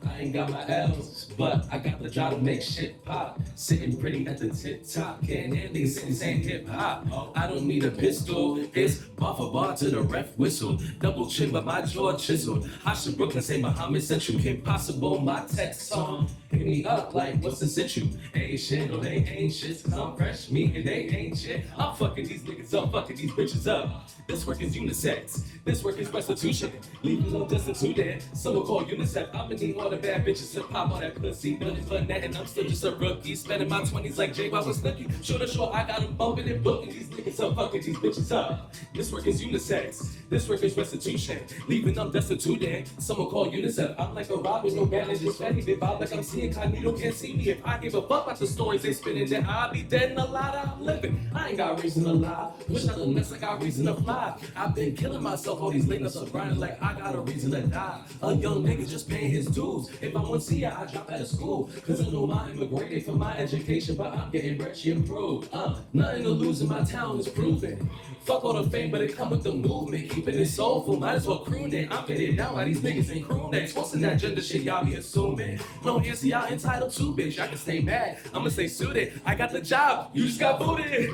I ain't got my L's, but I got the job to make shit pop. Sitting pretty at the tip top. Can't hear niggas saying hip hop. I don't need a pistol. It's bar for bar to the ref whistle. Double chin but my jaw chiseled. I should Brooklyn say Muhammad sent you. Kim Possible, my text song. Hit me up like, what's the situ? Ain't shit, no they ain't shit. I'm fresh, me and they ain't shit. I'm fucking these niggas up, fucking these bitches up. This work is unisex. This work is restitution. Leaving no destitute there. Some will call UNICEF. I'ma need all the bad bitches to pop on that pussy. Nothing for that, and I'm still just a rookie. Spending my 20s like J. was Snooki. Sure to sure, I got them bumping and booking these niggas up, fucking these bitches up. This work is unisex. This work is restitution. Leaving them destitute there. Some will call UNICEF. I'm like a Robin, no bandages. Fatty, they bob like I'm seeing Cognito. Can't see me. If I give a fuck about the stories they spinning, then I'll be dead and a lot I'm living. I ain't got reason to lie. Wish I done mess, I got reason to fly. I've been killing myself, all these niggas are grinding like I got a reason to die. A young nigga just paying his dues. If I want to see ya, I drop out of school. Cause I know I immigrated for my education, but I'm getting rich, improved. Nothing to lose in my town is proven. Fuck all the fame, but it come with the movement. Keeping it soulful, might as well croon it. I'm getting down by these niggas and crew necks. What's in that gender shit y'all be assuming? No answer y'all entitled to, bitch. I can stay mad, I'ma stay suited. I got the job, you just got booted.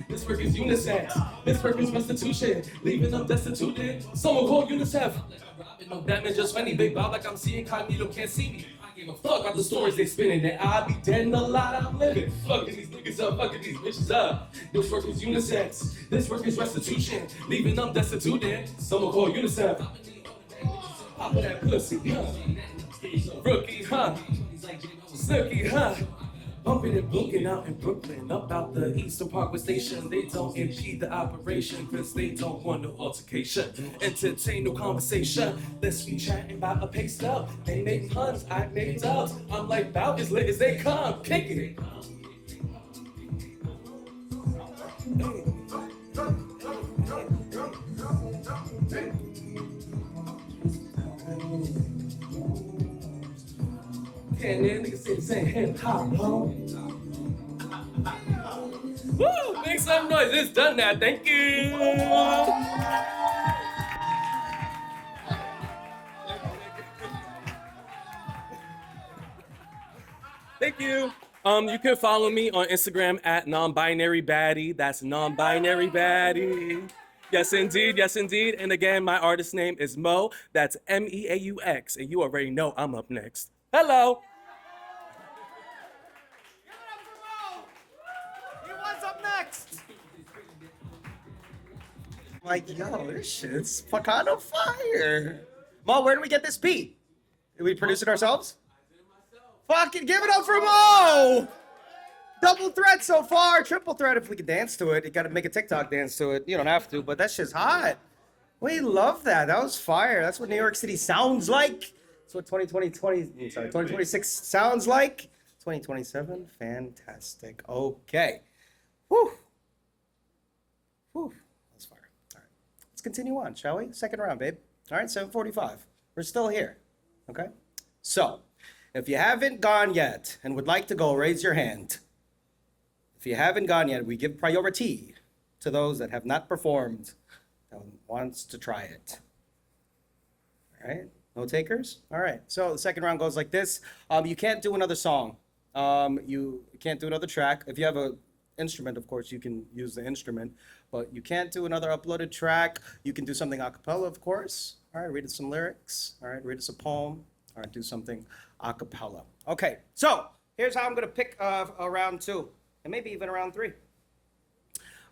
This work is unisex. This work is restitution. Leaving them destitute. Someone call UNICEF. No damage, just funny. Big bob like I'm seeing Cognito can't see me. I give a fuck about the stories they spinning. That I'll be dead in a lot I'm living. Fucking these niggas up, fucking these bitches up. This work is unisex. This work is restitution. Leaving them destitute. Someone call UNICEF. Pop of that pussy, huh? Rookie, huh? Snooki, huh? Bumping and booking out in Brooklyn, up out the Eastern Parkway Station. They don't impede the operation, cause they don't want no altercation. Entertain no conversation, let's be chatting about a pay stub. They make puns, I make dubs. I'm like, bout as lit as they come, kick it. Can't hear niggas say hip hop, ho. some noise. It's done now. Thank you. Thank you. You can follow me on Instagram at non-binary baddie. That's non-binary baddie. Yes, indeed. Yes, indeed. And again, my artist name is Meaux. That's MEAUX. And you already know I'm up next. Hello. What's up next? Like, yo, this shit's kind of fire. Mo, where do we get this beat? Did we produce it ourselves? Fucking give it up for Mo! Double threat so far, triple threat if we can dance to it. You gotta make a TikTok dance to it. You don't have to, but that shit's hot. We love that. That was fire. That's what New York City sounds like. That's what 2026 sounds like. 2027, fantastic. Okay. Whew. Whew. That's fire. All right. Let's continue on, shall we? Second round, babe. All right, 7:45. We're still here. Okay? So, if you haven't gone yet and would like to go, raise your hand. If you haven't gone yet, we give priority to those that have not performed and wants to try it. All right? No takers? All right. So the second round goes like this. You can't do another song. You can't do another track. If you have an instrument, of course, you can use the instrument. But you can't do another uploaded track. You can do something a cappella, of course. All right, read us some lyrics. All right, read us a poem. All right, do something a cappella. Okay, so here's how I'm going to pick a round 2, and maybe even a round 3.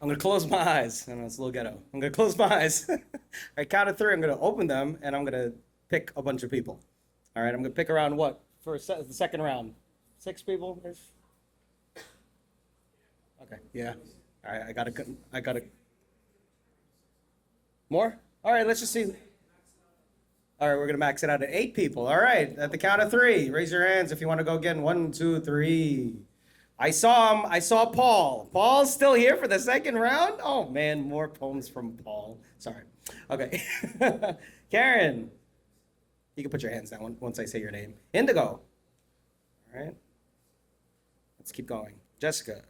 I'm going to close my eyes. I know it's a little ghetto. I'm going to close my eyes. All right, count of 3, I'm going to open them, and I'm going to pick a bunch of people. All right, I'm going to pick around what for the second round? 6 people? Okay, yeah. All right, I gotta. More? All right, let's just see. All right, we're gonna max it out at 8 people. All right, at the count of 3, raise your hands if you want to go again. 1, 2, 3. I saw him. I saw Paul. Paul's still here for the second round. Oh man, more poems from Paul. Sorry. Okay. Kerryn, you can put your hands down once I say your name. Indigo. All right. Let's keep going. Jesica.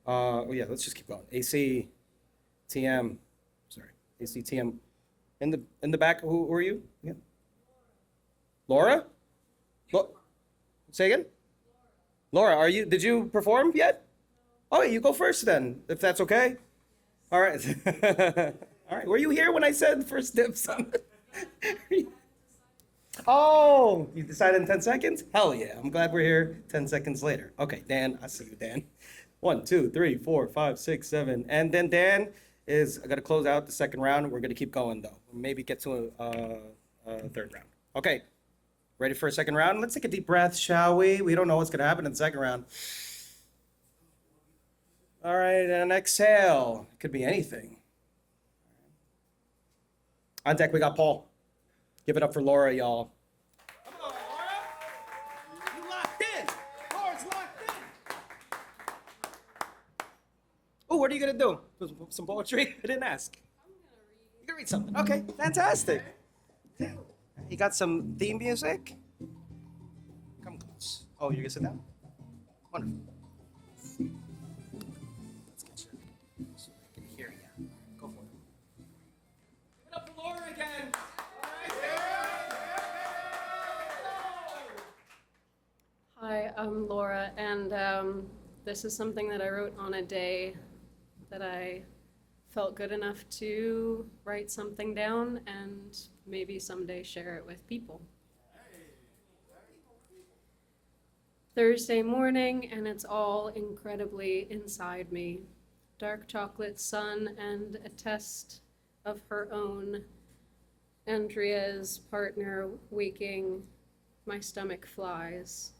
Oh yeah, let's just keep going. ACTM. Sorry, ACTM. In the back, who are you? Yeah. Laura? Say again? Laura, did you perform yet? Oh, you go first then, if that's okay. All right. All right. Were you here when I said first dibs on it? Oh, you decided in 10 seconds? Hell yeah. I'm glad we're here 10 seconds later. Okay, Dan, I see you, Dan. 1, 2, 3, 4, 5, 6, 7. And then Dan is going to close out the second round. We're going to keep going, though. Maybe get to a third round. Okay, ready for a second round? Let's take a deep breath, shall we? We don't know what's going to happen in the second round. All right, and exhale. It could be anything. On deck, we got Paul. Give it up for Laura, y'all. Come on, Laura. You locked in. Laura's locked in. Oh, what are you going to do? Some poetry? I didn't ask. You can read something. Okay, fantastic. You got some theme music? Come close. Oh, you're going to sit down? Wonderful. Let's get you so I can hear you. Go for it. Give it up for Laura again. Hi, I'm Laura, and this is something that I wrote on a day that I felt good enough to write something down and maybe someday share it with people. Thursday morning, and it's all incredibly inside me. Dark chocolate sun and a test of her own. Andrea's partner waking, my stomach flies.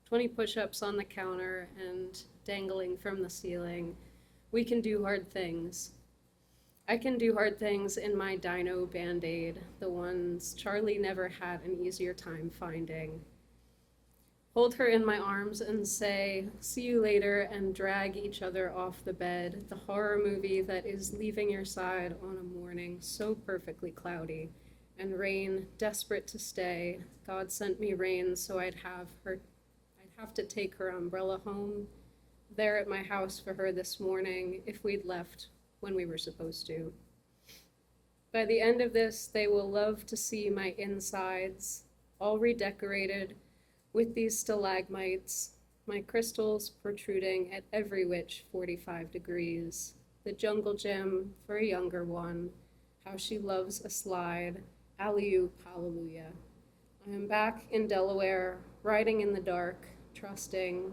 20 push-ups on the counter and dangling from the ceiling. We can do hard things. I can do hard things in my dino Band-Aid, the ones Charlie never had an easier time finding. Hold her in my arms and say, see you later, and drag each other off the bed, the horror movie that is leaving your side on a morning so perfectly cloudy. And rain, desperate to stay. God sent me rain so I'd have have to take her umbrella home. There at my house for her this morning if we'd left when we were supposed to. By the end of this, they will love to see my insides, all redecorated with these stalagmites, my crystals protruding at every which 45 degrees. The jungle gym for a younger one, how she loves a slide, alley-oop, hallelujah. I am back in Delaware, riding in the dark, trusting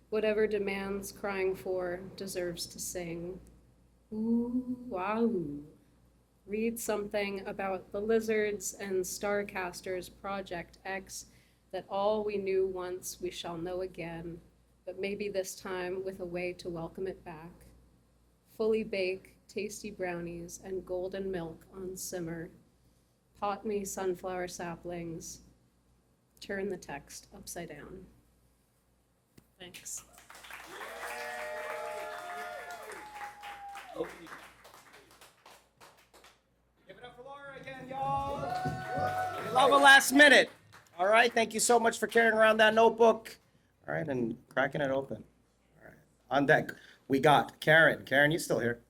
whatever demands crying for deserves to sing. Ooh, wow. Read something about the lizards and Starcaster's Project X, that all we knew once we shall know again, but maybe this time with a way to welcome it back. Fully bake, tasty brownies and golden milk on simmer. Pot me sunflower saplings. Turn the text upside down. Thanks. Give it up for Laura again, y'all. We love a last minute. All right, thank you so much for carrying around that notebook. All right, and cracking it open. All right, on deck, we got Kerryn. Kerryn, you still here?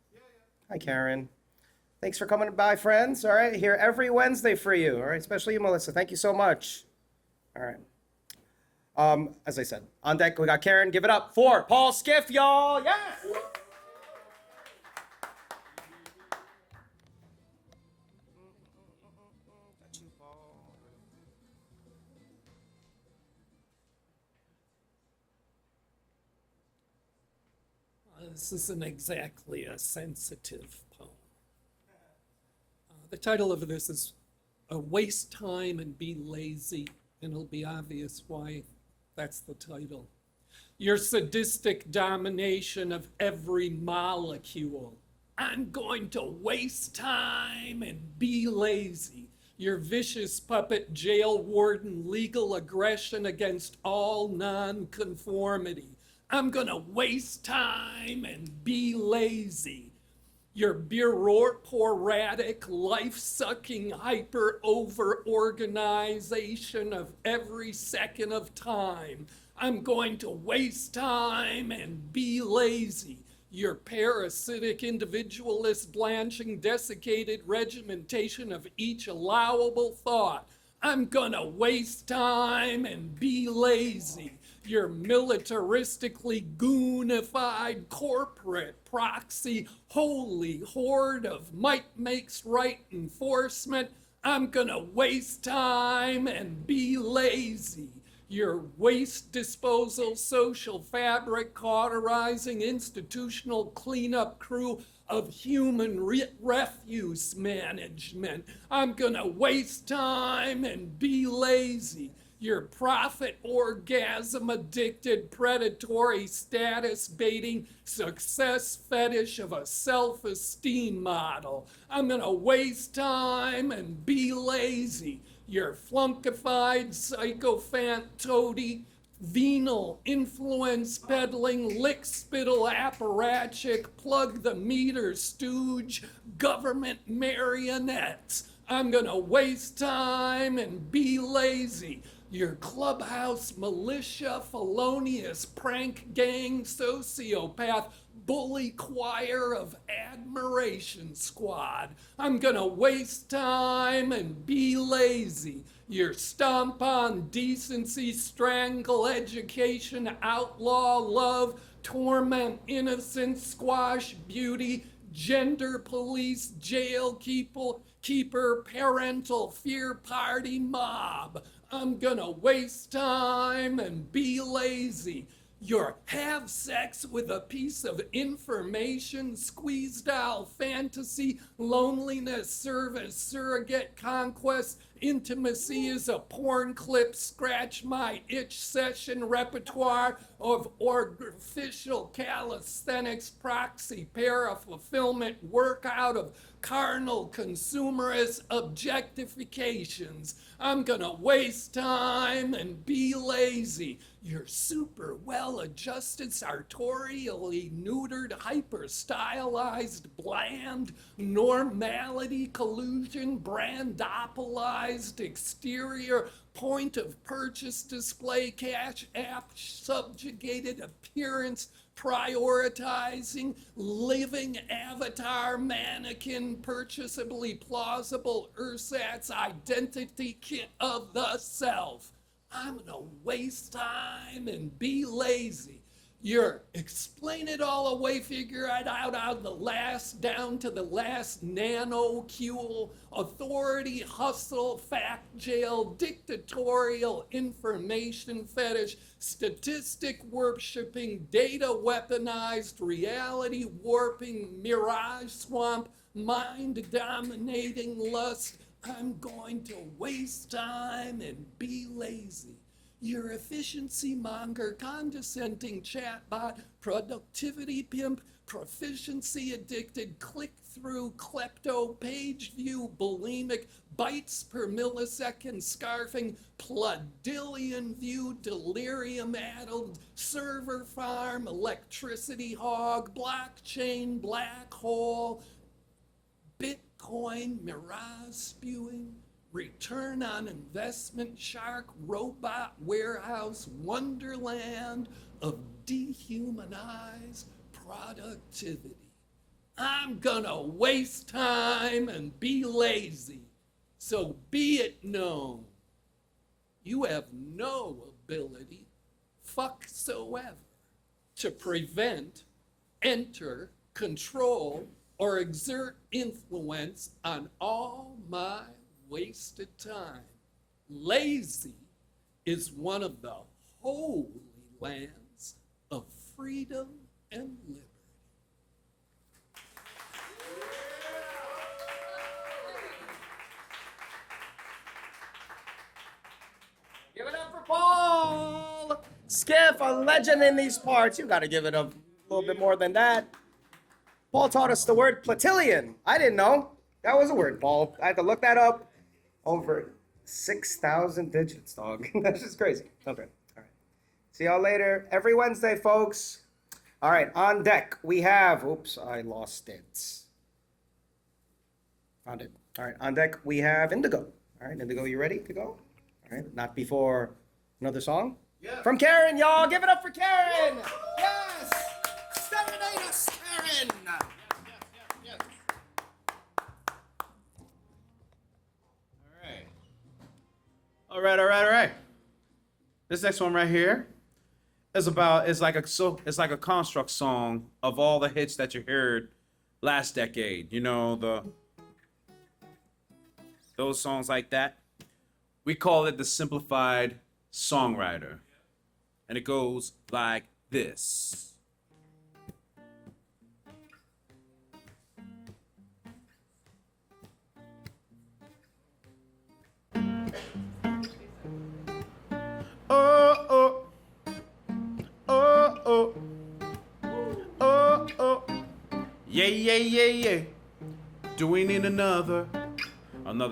Hi, Kerryn. Thanks for coming by, friends. All right, here every Wednesday for you. All right, especially you, Melissa. Thank you so much. All right. As I said, on deck, we got Kerryn. Give it up for Paul Skiff, y'all. Yes! This isn't exactly a sensitive poem. The title of this is Waste Time and Be Lazy, and it'll be obvious why that's the title. Your sadistic domination of every molecule. I'm going to waste time and be lazy. Your vicious puppet jail warden legal aggression against all nonconformity. I'm gonna waste time and be lazy. Your bureaucratic, life-sucking, hyper-over-organization of every second of time. I'm going to waste time and be lazy. Your parasitic, individualist, blanching, desiccated regimentation of each allowable thought. I'm gonna waste time and be lazy. Your militaristically goonified corporate proxy holy horde of might makes right enforcement. I'm gonna waste time and be lazy. Your waste disposal, social fabric, cauterizing, institutional cleanup crew of human refuse management. I'm gonna waste time and be lazy. Your profit orgasm addicted, predatory, status baiting, success fetish of a self-esteem model. I'm gonna waste time and be lazy. Your flunkified, sycophant, toady, venal, influence peddling, lick spittle apparatchik, plug the meter stooge, government marionettes. I'm gonna waste time and be lazy. Your clubhouse militia, felonious prank gang, sociopath, bully choir of admiration squad. I'm gonna waste time and be lazy. Your stomp on decency, strangle education, outlaw love, torment innocence, squash beauty, gender police, jail keeper, parental fear party mob. I'm gonna waste time and be lazy. Your have sex with a piece of information, squeezed out fantasy, loneliness, service, surrogate conquest, intimacy is a porn clip, scratch my itch session repertoire of artificial calisthenics, proxy, para-fulfillment, workout of carnal consumerist objectifications. I'm gonna waste time and be lazy. You're super well-adjusted, sartorially neutered, hyper-stylized, bland, normality, collusion, brandopolized, personalized exterior, point of purchase display, cash app, subjugated appearance, prioritizing, living avatar, mannequin, purchasably plausible ersatz, identity kit of the self. I'm gonna waste time and be lazy. You're explain it all away, figure it out down to the last nanocule, authority, hustle, fact jail, dictatorial, information fetish, statistic worshipping, data weaponized, reality warping, mirage swamp, mind dominating lust. I'm going to waste time and be lazy. Your efficiency monger, condescending chatbot, productivity pimp, proficiency addicted, click through, klepto, page view, bulimic, bytes per millisecond, scarfing, plodillion view, delirium addled, server farm, electricity hog, blockchain, black hole, Bitcoin, mirage spewing, return on investment shark, robot warehouse, wonderland of dehumanized productivity. I'm gonna waste time and be lazy. So be it known, you have no ability, fucksoever, to prevent, enter, control, or exert influence on all my wasted time. Lazy is one of the holy lands of freedom and liberty. Give it up for Paul! Skiff, a legend in these parts. You gotta give it a little bit more than that. Paul taught us the word platillion. I didn't know. That was a word, Paul. I had to look that up. Over 6,000 digits, dog. That's just crazy. Okay, all right. See y'all later. Every Wednesday, folks. All right, on deck, we have, oops, I lost it. Found it. All right, on deck, we have Indigo. All right, Indigo, you ready to go? All right, not before another song? Yeah. From Kerryn, y'all. Give it up for Kerryn. Yes. Serenade us, Kerryn. Yes. All right. This next one right here is like a construct song of all the hits that you heard last decade. You know, those songs like that. We call it the simplified songwriter. And it goes like this. Yeah. Do we need another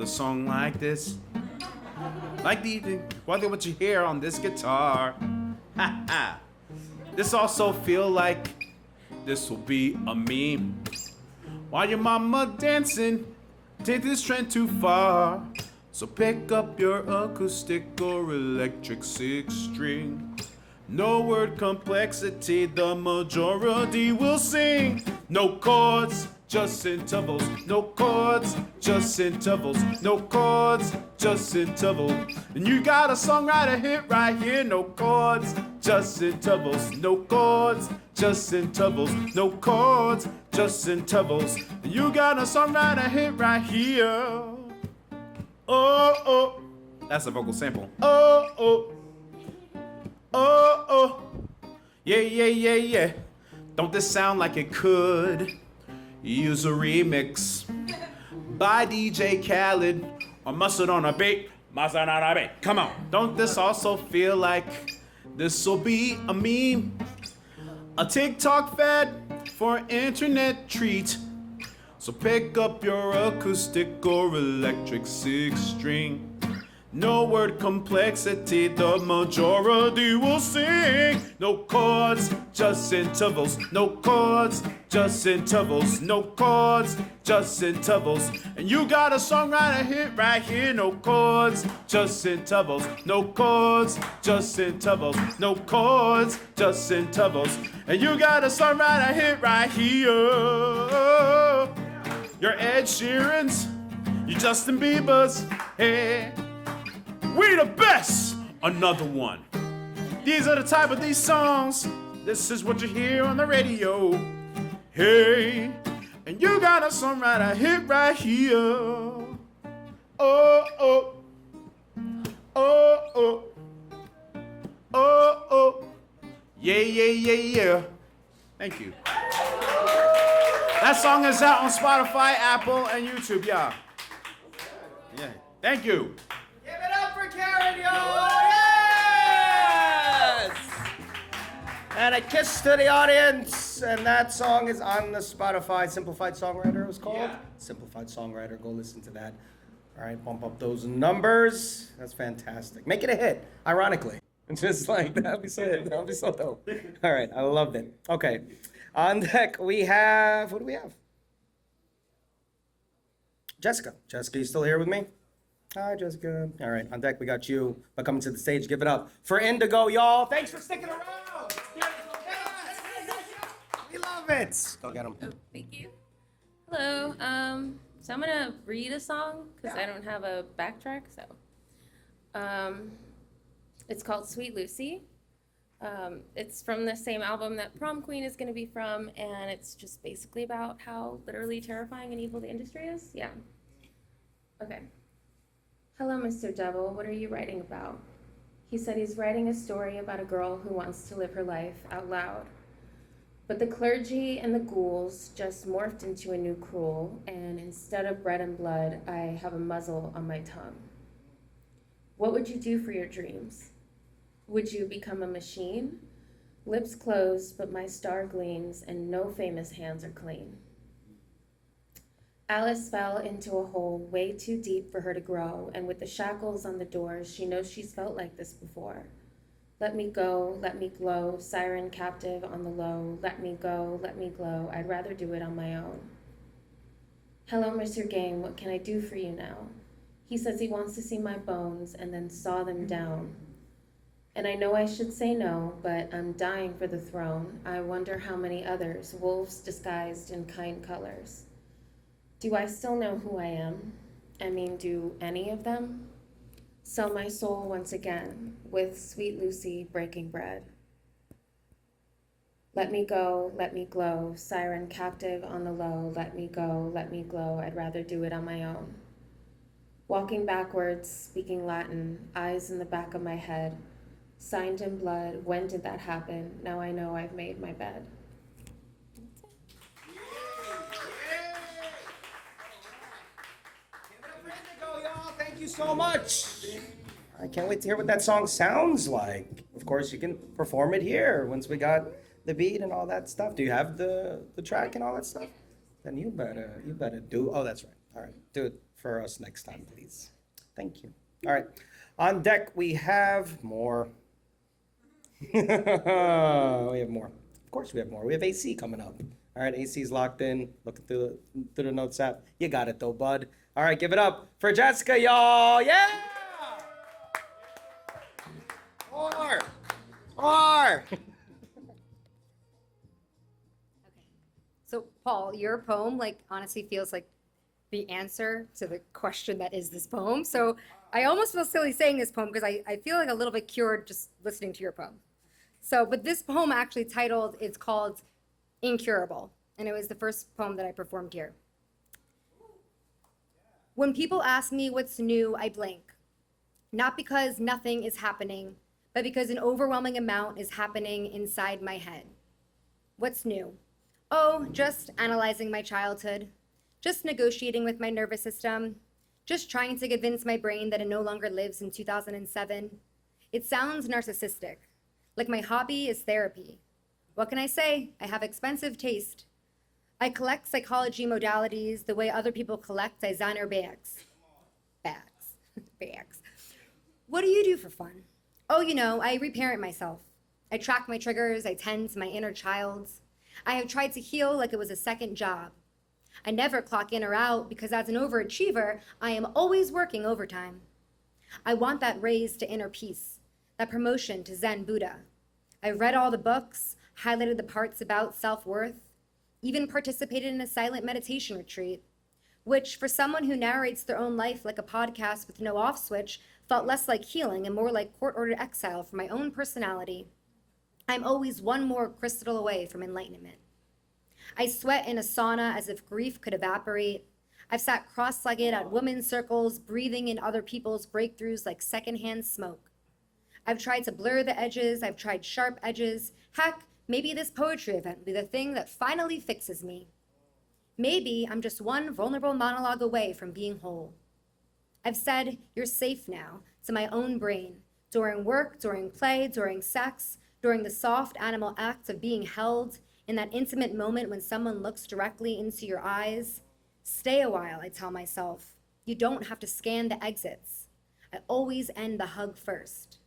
song like this? Like what you hear on this guitar. Ha ha. This also feel like this will be a meme. While your mama dancing, take this trend too far. So pick up your acoustic or electric 6-string. No word complexity, the majority will sing. No chords, just intervals. No chords, just intervals. No chords, just intervals. And you got a songwriter hit right here. No chords, just intervals. No chords, just intervals. No chords, just intervals. And you got a songwriter hit right here. Oh. That's a vocal sample. Oh. Yeah. Don't this sound like it could use a remix by DJ Khaled or Mustard on a Beat? Come on. Don't this also feel like this'll be a meme? A TikTok fad for an internet treat. So pick up your acoustic or electric 6-string. No word complexity, the majority will sing. No chords, just intervals. No chords, just intervals. No chords, just intervals. And you got a songwriter hit right here. No chords, just intervals. No chords, just intervals. No chords, just intervals. And you got a songwriter hit right here. Your Ed Sheeran's, your Justin Bieber's, hey. We the best! Another one. These are the type of these songs. This is what you hear on the radio. Hey, and you got a songwriter hit right here. Oh, oh. Oh, oh. Oh, oh. Yeah, yeah, yeah, yeah. Thank you. That song is out on Spotify, Apple, and YouTube, yeah. Yeah. Thank you. Give it up for Kerryn, yo! Yes! And a kiss to the audience. And that song is on the Spotify Simplified Songwriter, it was called? Yeah. Simplified Songwriter, go listen to that. All right, bump up those numbers. That's fantastic. Make it a hit, ironically. It's just like, that'd be so dope. All right, I loved it. Okay, on deck we have, who do we have? Jessica. Jessica, you still here with me? Hi, Jessica. All right, on deck we got you. By coming to the stage, give it up for Indigo, y'all. Thanks for sticking around. We love it. Go get them. Oh, thank you. Hello. So I'm gonna read a song because I don't have a backtrack. So, it's called Sweet Lucy. It's from the same album that Prom Queen is gonna be from, and it's just basically about how literally terrifying and evil the industry is. Yeah. Okay. Hello, Mr. Devil, what are you writing about? He said he's writing a story about a girl who wants to live her life out loud. But the clergy and the ghouls just morphed into a new cruel, and instead of bread and blood, I have a muzzle on my tongue. What would you do for your dreams? Would you become a machine? Lips closed, but my star gleams, and no famous hands are clean. Alice fell into a hole way too deep for her to grow, and with the shackles on the doors, she knows she's felt like this before. Let me go, let me glow, siren captive on the low. Let me go, let me glow, I'd rather do it on my own. Hello, Mr. Game, what can I do for you now? He says he wants to see my bones and then saw them down. And I know I should say no, but I'm dying for the throne. I wonder how many others, wolves disguised in kind colors. Do I still know who I am? I mean, do any of them? Sell my soul once again with Sweet Lucy breaking bread. Let me go, let me glow, siren captive on the low. Let me go, let me glow, I'd rather do it on my own. Walking backwards, speaking Latin, eyes in the back of my head. Signed in blood, when did that happen? Now I know I've made my bed. Thank you so much. I can't wait to hear what that song sounds like. Of course, you can perform it here once we got the beat and all that stuff. Do you have the track and all that stuff? Then you better do. Oh, that's right. All right, do it for us next time, please. Thank you. All right, on deck we have more. We have more. Of course, we have more. We have AC coming up. All right, AC's locked in. Looking through the notes app. You got it though, bud. All right, give it up for Jessica, y'all. Yeah. More. So, Paul, your poem, like, honestly feels like the answer to the question that is this poem. So I almost feel silly saying this poem because I feel like a little bit cured just listening to your poem. So, but this poem actually it's called Incurable, and it was the first poem that I performed here. When people ask me what's new, I blink. Not because nothing is happening, but because an overwhelming amount is happening inside my head. What's new? Oh, just analyzing my childhood, just negotiating with my nervous system, just trying to convince my brain that it no longer lives in 2007. It sounds narcissistic, like my hobby is therapy. What can I say? I have expensive taste. I collect psychology modalities the way other people collect designer bags. Bags. What do you do for fun? Oh, I reparent myself. I track my triggers, I tend to my inner child. I have tried to heal like it was a second job. I never clock in or out because as an overachiever, I am always working overtime. I want that raise to inner peace, that promotion to Zen Buddha. I've read all the books, highlighted the parts about self-worth, even participated in a silent meditation retreat, which for someone who narrates their own life like a podcast with no off switch felt less like healing and more like court-ordered exile for my own personality. I'm always one more crystal away from enlightenment. I sweat in a sauna as if grief could evaporate. I've sat cross-legged at women's circles, breathing in other people's breakthroughs like secondhand smoke. I've tried to blur the edges, I've tried sharp edges. Heck, maybe this poetry event will be the thing that finally fixes me. Maybe I'm just one vulnerable monologue away from being whole. I've said, "You're safe now," to my own brain, during work, during play, during sex, during the soft animal act of being held, in that intimate moment when someone looks directly into your eyes. Stay a while, I tell myself. You don't have to scan the exits. I always end the hug first.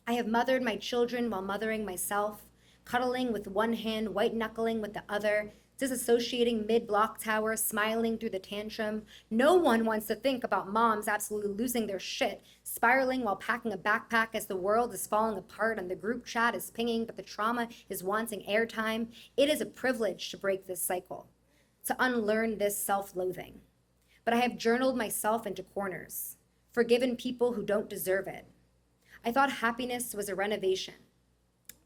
I have mothered my children while mothering myself, cuddling with one hand, white-knuckling with the other, disassociating mid-block tower, smiling through the tantrum. No one wants to think about moms absolutely losing their shit, spiraling while packing a backpack as the world is falling apart and the group chat is pinging, but the trauma is wanting airtime. It is a privilege to break this cycle, to unlearn this self-loathing. But I have journaled myself into corners, forgiven people who don't deserve it. I thought happiness was a renovation.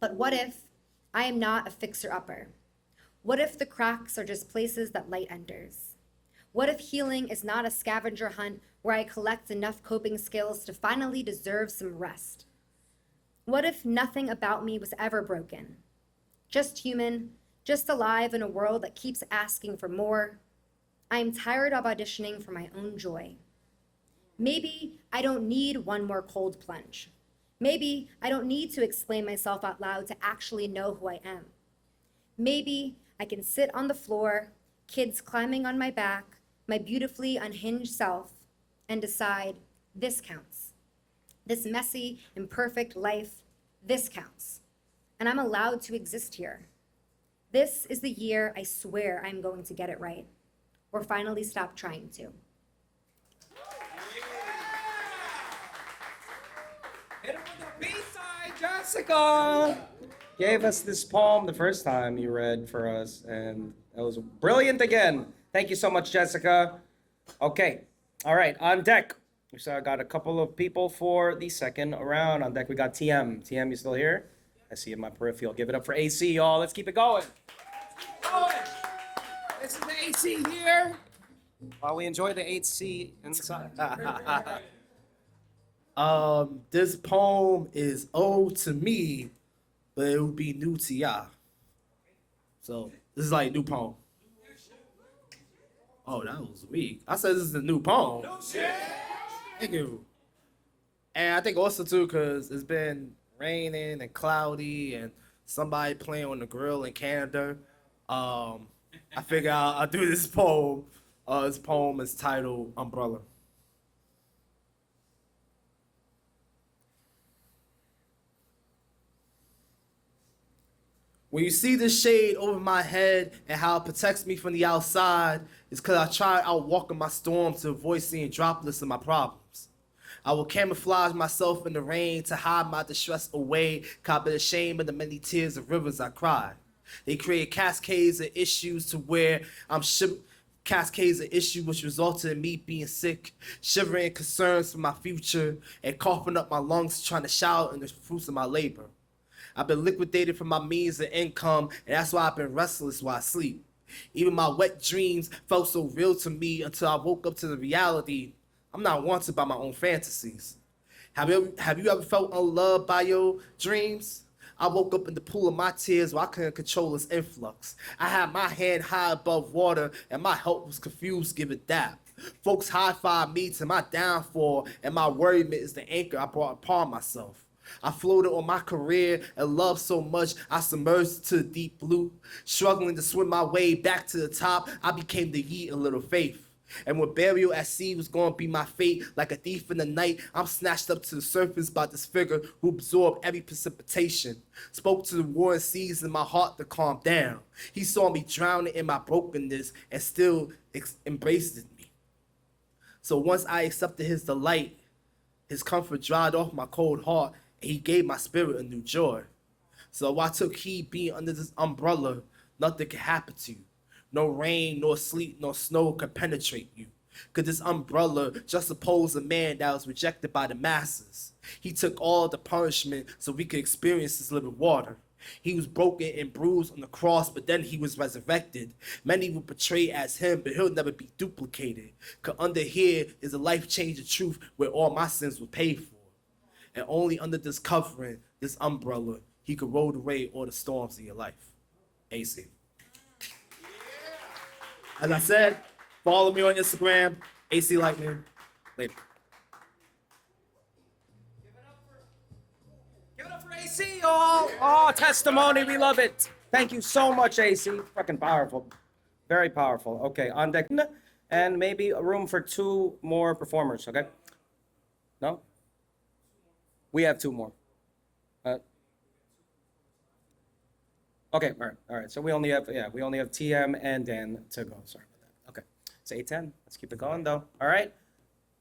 But what if I am not a fixer-upper? What if the cracks are just places that light enters? What if healing is not a scavenger hunt where I collect enough coping skills to finally deserve some rest? What if nothing about me was ever broken? Just human, just alive in a world that keeps asking for more. I am tired of auditioning for my own joy. Maybe I don't need one more cold plunge. Maybe I don't need to explain myself out loud to actually know who I am. Maybe I can sit on the floor, kids climbing on my back, my beautifully unhinged self, and decide this counts. This messy, imperfect life, this counts. And I'm allowed to exist here. This is the year I swear I'm going to get it right, or finally stop trying to. Hit him with the B-side, Jesica! Gave us this poem the first time you read for us, and that was brilliant again. Thank you so much, Jesica. Okay, all right, on deck. So I got a couple of people for the second round. On deck, we got TM. TM, you still here? I see you in my peripheral. Give it up for AC, y'all. Let's keep it going. This is the AC here. While we enjoy the AC inside. This poem is old to me, but it would be new to y'all. So this is like a new poem. Oh, that was weak. I said this is a new poem. No shit. Thank you. And I think also too, cause it's been raining and cloudy and somebody playing on the grill in Canada. I figure I'll do this poem. This poem is titled Umbrella. When you see the shade over my head and how it protects me from the outside, it's because I try outwalking my storm to avoid seeing droplets of my problems. I will camouflage myself in the rain to hide my distress away, copy the shame of the many tears of rivers I cried. They create cascades of issues to where I'm cascades of issues which resulted in me being sick, shivering concerns for my future, and coughing up my lungs trying to shout in the fruits of my labor. I've been liquidated from my means of income, and that's why I've been restless while I sleep. Even my wet dreams felt so real to me until I woke up to the reality I'm not wanted by my own fantasies. Have you ever felt unloved by your dreams? I woke up in the pool of my tears while I couldn't control its influx. I had my hand high above water, and my heart was confused, give it that. Folks high-five me to my downfall, and my worriment is the anchor I brought upon myself. I floated on my career and love so much I submerged to the deep blue. Struggling to swim my way back to the top, I became the yeet of little faith. And when burial at sea was gonna be my fate, like a thief in the night, I'm snatched up to the surface by this figure who absorbed every precipitation. Spoke to the roaring seas in my heart to calm down. He saw me drowning in my brokenness and still embraced me. So once I accepted his delight, his comfort dried off my cold heart, and he gave my spirit a new joy. So I took heed being under this umbrella, nothing could happen to you. No rain, nor sleet, nor snow could penetrate you. Cause this umbrella just opposed a man that was rejected by the masses. He took all the punishment so we could experience this living water. He was broken and bruised on the cross, but then he was resurrected. Many will portray as him, but he'll never be duplicated. Cause under here is a life-changing truth where all my sins were paid for. And only under this covering, this umbrella, he could roll away all the storms of your life. AC. As I said, follow me on Instagram, AC Lightman. Later. Give it up for AC, y'all. Oh, testimony. We love it. Thank you so much, AC. Fucking powerful. Very powerful. Okay, on deck. And maybe a room for 2 more performers, okay? No? We have 2 more. Okay, all right. So we only have TM and Dan to go. Sorry about that. Okay, it's 8:10. Let's keep it going though. All right.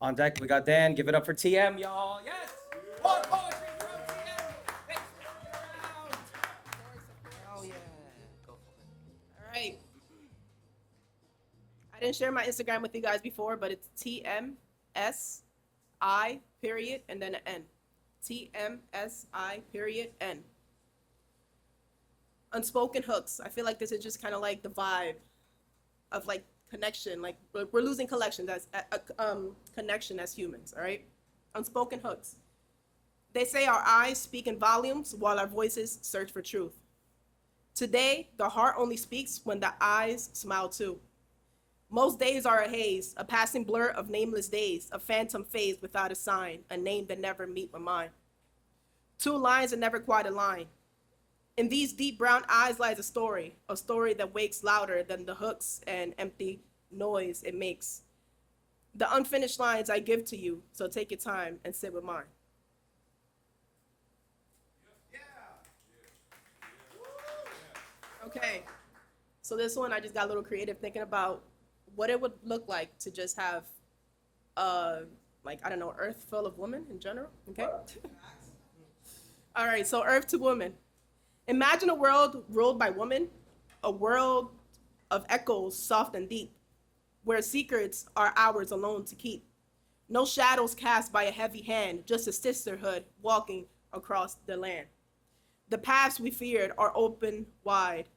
On deck, we got Dan. Give it up for TM, y'all. Yes. More poetry from TM. Thanks for coming around. Oh yeah. Go for it. All right. I didn't share my Instagram with you guys before, but it's TMSI period and then an N. TMSI period N. Unspoken hooks. I feel like this is just kind of like the vibe of like connection. Like we're losing connection as humans. All right. Unspoken hooks. They say our eyes speak in volumes while our voices search for truth. Today, the heart only speaks when the eyes smile too. Most days are a haze, a passing blur of nameless days, a phantom phase without a sign, a name that never meet with mine. 2 lines that never quite align. In these deep brown eyes lies a story that wakes louder than the hooks and empty noise it makes. The unfinished lines I give to you, so take your time and sit with mine. Okay, so this one I just got a little creative thinking about what it would look like to just have, like, I don't know, earth full of women in general, okay? All right, so earth to woman. Imagine a world ruled by women, a world of echoes soft and deep, where secrets are ours alone to keep. No shadows cast by a heavy hand, just a sisterhood walking across the land. The paths we feared are open wide,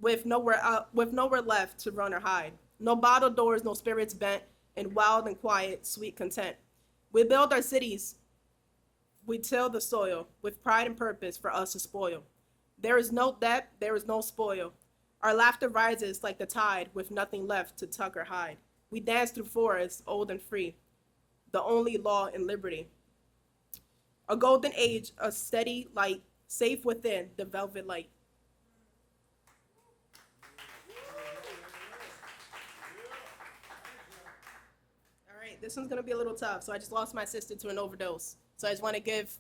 with nowhere left to run or hide. No bottled doors, no spirits bent, in wild and quiet, sweet content. We build our cities, we till the soil, with pride and purpose for us to spoil. There is no debt, there is no spoil. Our laughter rises like the tide, with nothing left to tuck or hide. We dance through forests, old and free, the only law and liberty. A golden age, a steady light, safe within the velvet light. All right, this one's gonna be a little tough. So I just lost my sister to an overdose. So I just wanna give,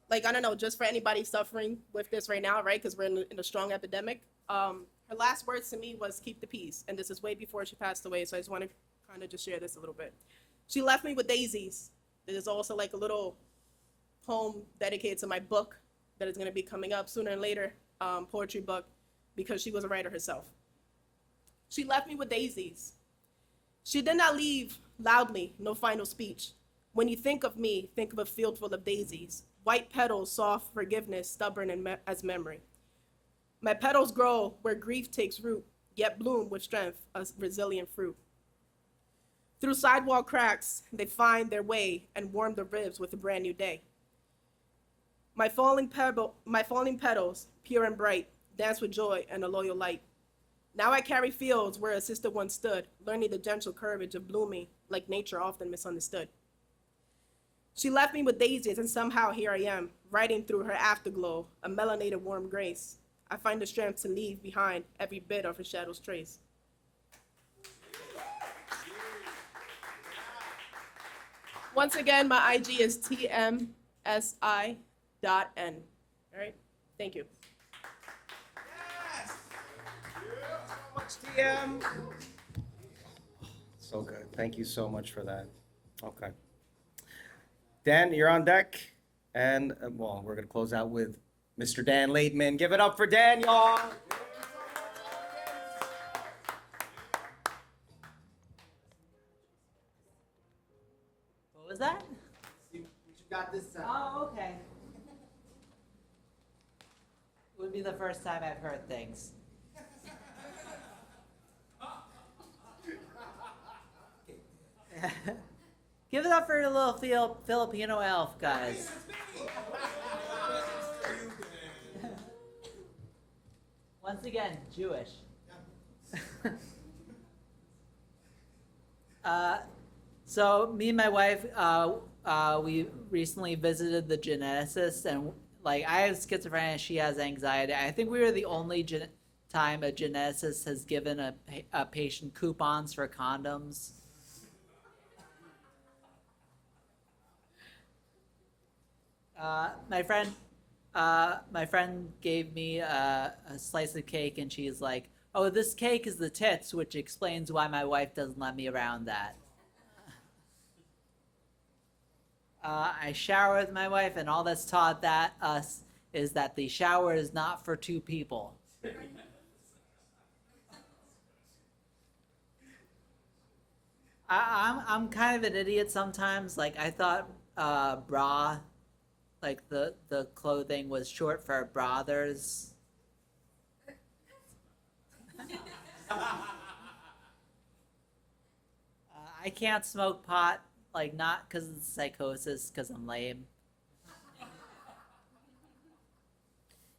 like, I don't know, just for anybody suffering with this right now, right? Because we're in a strong epidemic. Her last words to me was keep the peace. And this is way before she passed away. So I just want to kind of just share this a little bit. She left me with daisies. There's also like a little poem dedicated to my book that is going to be coming up sooner and later, poetry book, because she was a writer herself. She left me with daisies. She did not leave loudly, no final speech. When you think of me, think of a field full of daisies. White petals, soft forgiveness, stubborn as memory. My petals grow where grief takes root, yet bloom with strength, a resilient fruit. Through sidewalk cracks, they find their way and warm the ribs with a brand new day. My falling petals, pure and bright, dance with joy and a loyal light. Now I carry fields where a sister once stood, learning the gentle courage of blooming like nature often misunderstood. She left me with daisies, and somehow here I am, riding through her afterglow, a melanated warm grace. I find the strength to leave behind every bit of her shadow's trace. Once again, my IG is tmsi.n. All right, thank you. TM. So good. Thank you so much for that. Okay. Dan, you're on deck. And, well, we're going to close out with Mr. Dan Laitman. Give it up for Dan, y'all. What was that? You got this time. Oh, okay. Would be the first time I've heard things. Give it up for the little Filipino elf, guys. Once again, Jewish. So me and my wife, we recently visited the geneticist, and like I have schizophrenia, she has anxiety. I think we were the only time a geneticist has given a patient coupons for condoms. My friend gave me a slice of cake, and she's like, "Oh, this cake is the tits," which explains why my wife doesn't let me around that. I shower with my wife, and all that's taught us is that the shower is not for two people. I'm kind of an idiot sometimes. Like I thought bra, like the clothing was short for brothers. I can't smoke pot, like not because of psychosis, because I'm lame.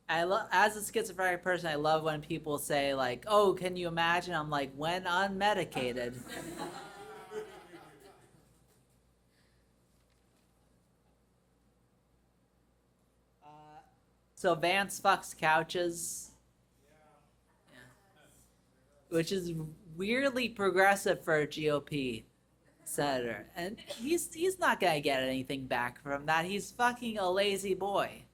As a schizophrenic person, I love when people say like, "Oh, can you imagine?" I'm like, when unmedicated. So Vance fucks couches, which is weirdly progressive for a GOP senator, and he's not gonna get anything back from that. He's fucking a lazy boy.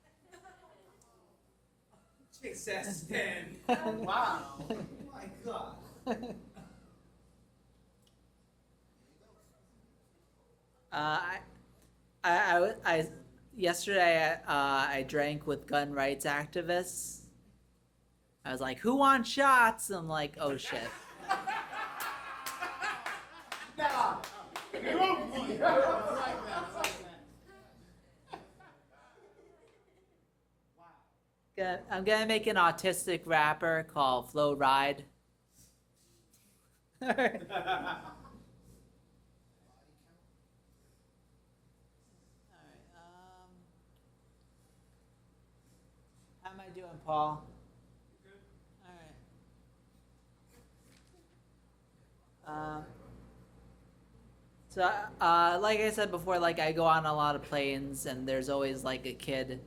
Wow. Oh my God. I yesterday I drank with gun rights activists. I was like, "Who wants shots?" I'm like, "Oh shit." I'm gonna make an autistic rapper called Flo Ride. How am I doing, Paul? All right. So, like I said before, like I go on a lot of planes, and there's always like a kid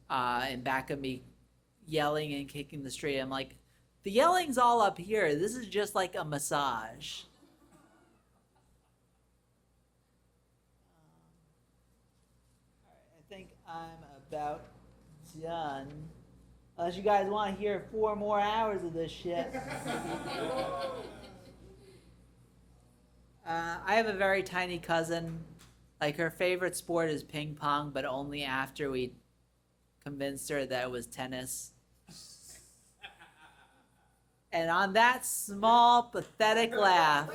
in back of me yelling and kicking the street. I'm like, the yelling's all up here. This is just like a massage. All right, I think I'm about done. Unless you guys want to hear 4 more hours of this shit. I have a very tiny cousin. Like her favorite sport is ping pong, but only after we convinced her that it was tennis. And on that small, pathetic laugh,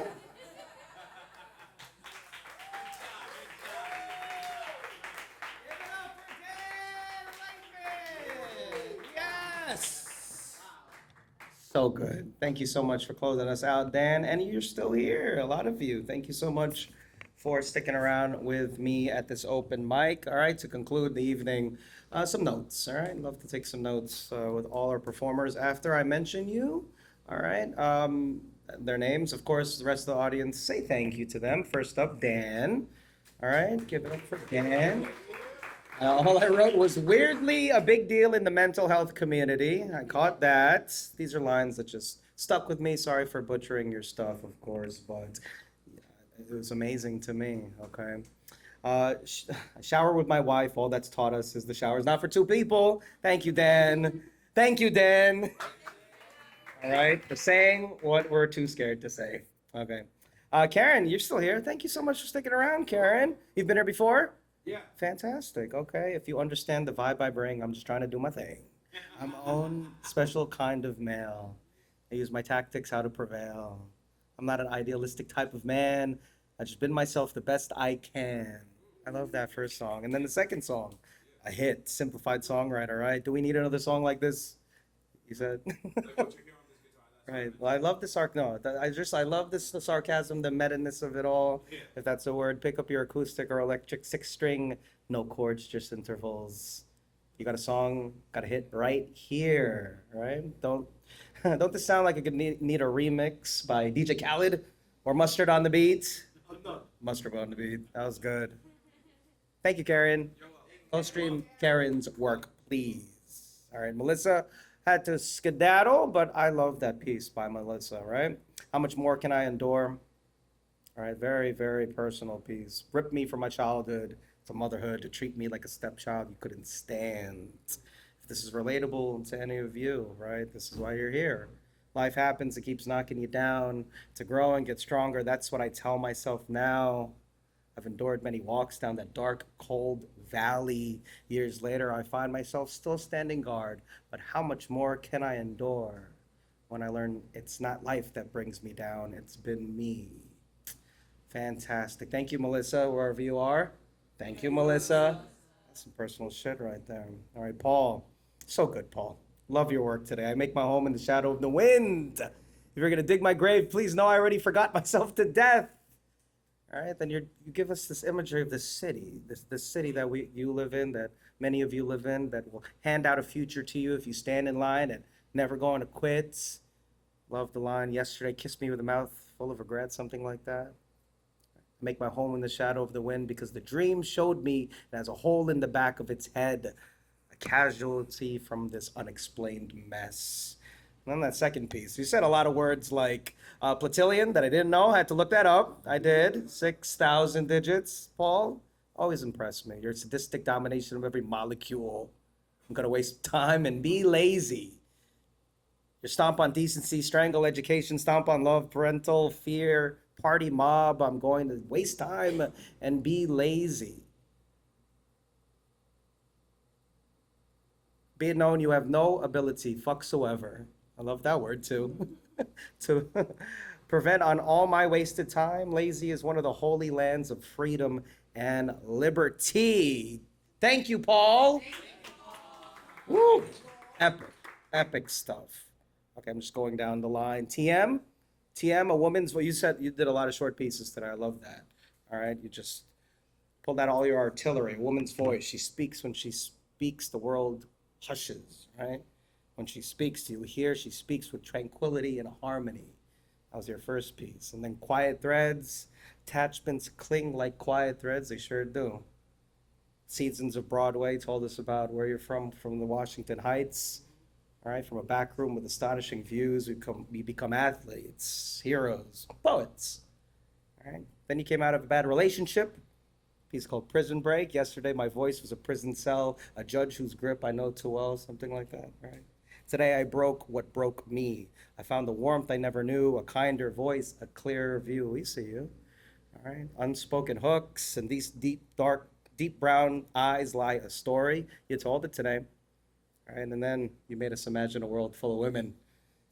Yes! So good. Thank you so much for closing us out, Dan. And you're still here, a lot of you. Thank you so much for sticking around with me at this open mic. All right, to conclude the evening, some notes. All right, love to take some notes with all our performers after I mention you. All right, their names, of course, the rest of the audience, say thank you to them. First up, Dan. All right, give it up for Dan. All I wrote was weirdly a big deal in the mental health community. I caught that. These are lines that just stuck with me. Sorry for butchering your stuff, of course, but it was amazing to me, okay? Shower with my wife. All that's taught us is the shower is not for two people. Thank you, Dan. Thank you, Dan. All right, for saying what we're too scared to say. Okay. Kerryn, you're still here. Thank you so much for sticking around, Kerryn. You've been here before? Yeah. Fantastic. Okay. If you understand the vibe I bring, I'm just trying to do my thing. I'm my own special kind of male. I use my tactics how to prevail. I'm not an idealistic type of man. I've just been myself the best I can. I love that first song. And then the second song, a hit, simplified songwriter, right? Do we need another song like this? You said? Right. Well, I love the I love this the sarcasm, the meta-ness of it all. If that's a word, pick up your acoustic or electric 6-string, no chords, just intervals. You got a song, got a hit right here, right? Don't this sound like it could need a remix by DJ Khaled or Mustard on the beat? Mustard on the beat. That was good. Thank you, Kerryn. Go stream Kerryn's work, please. All right, Melissa had to skedaddle, but I love that piece by Melissa, right? How much more can I endure? All right, very, very personal piece. Ripped me from my childhood to motherhood to treat me like a stepchild you couldn't stand. If this is relatable to any of you, right? This is why you're here. Life happens, it keeps knocking you down. To grow and get stronger, that's what I tell myself now. I've endured many walks down that dark, cold valley. Years later, I find myself still standing guard. But how much more can I endure when I learn it's not life that brings me down, it's been me. Fantastic. Thank you, Melissa, wherever you are. Thank you, Melissa. That's some personal shit right there. All right, Paul. So good, Paul. Love your work today. I make my home in the shadow of the wind. If you're going to dig my grave, please know I already forgot myself to death. All right, then you give us this imagery of this city, this city that you live in, that many of you live in, that will hand out a future to you if you stand in line and never going to quit. Love the line, yesterday kissed me with a mouth full of regret, something like that. Make my home in the shadow of the wind because the dream showed me it has a hole in the back of its head, a casualty from this unexplained mess. And then that second piece, you said a lot of words like platillion that I didn't know. I had to look that up. I did. 6,000 digits. Paul, always impressed me. Your sadistic domination of every molecule. I'm going to waste time and be lazy. Your stomp on decency, strangle education, stomp on love, parental fear, party mob. I'm going to waste time and be lazy. Be it known you have no ability, fucksoever. I love that word too. To prevent on all my wasted time. Lazy is one of the holy lands of freedom and liberty. Thank you, Paul. Woo. Epic stuff. Okay, I'm just going down the line. TM, a woman's, well, you said you did a lot of short pieces today. I love that. All right, you just pulled out all your artillery. A woman's voice. She speaks when she speaks, the world hushes, right? When she speaks, you hear she speaks with tranquility and harmony. That was your first piece. And then quiet threads, attachments cling like quiet threads. They sure do. Seasons of Broadway told us about where you're from the Washington Heights. All right, from a back room with astonishing views, we become athletes, heroes, poets. All right. Then you came out of a bad relationship. A piece called Prison Break. Yesterday, my voice was a prison cell, a judge whose grip I know too well, something like that. Right. Today, I broke what broke me. I found the warmth I never knew, a kinder voice, a clearer view. We see you. All right. Unspoken hooks, and these deep, dark, deep brown eyes lie a story. You told it today. All right. And then you made us imagine a world full of women.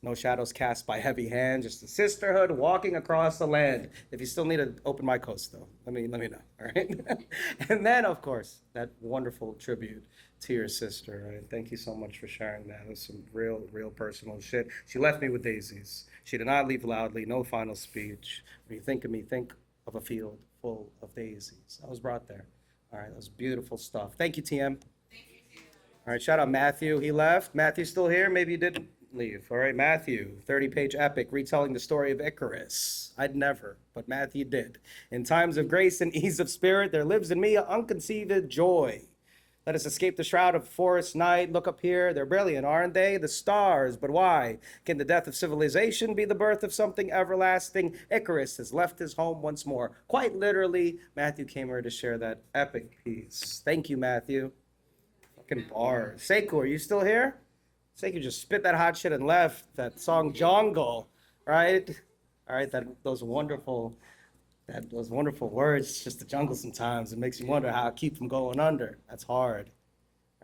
No shadows cast by heavy hands, just a sisterhood walking across the land. If you still need an open mic host, though, let me know. All right. And then, of course, that wonderful tribute to your sister. Right? Thank you so much for sharing that. It was some real personal shit. She left me with daisies. She did not leave loudly. No final speech. When you think of me, think of a field full of daisies. I was brought there. All right. That was beautiful stuff. Thank you, TM. All right. Shout out Matthew. He left. Matthew's still here. Maybe you didn't leave. All right, Matthew, 30-page epic retelling the story of Icarus. I'd never, but Matthew did. In times of grace and ease of spirit, there lives in me an unconceived joy Let us escape the shroud of forest night. Look up here, they're brilliant, aren't they? The stars, but why? Can the death of civilization be the birth of something everlasting? Icarus has left his home once more. Quite literally, Matthew came here to share that epic piece. Thank you, Matthew. Fucking bars. Sayku, are you still here? Sayku just spit that hot shit and left. That song Jungle, right? All right, those wonderful words, just the jungle sometimes. It makes you wonder how I keep from going under. That's hard.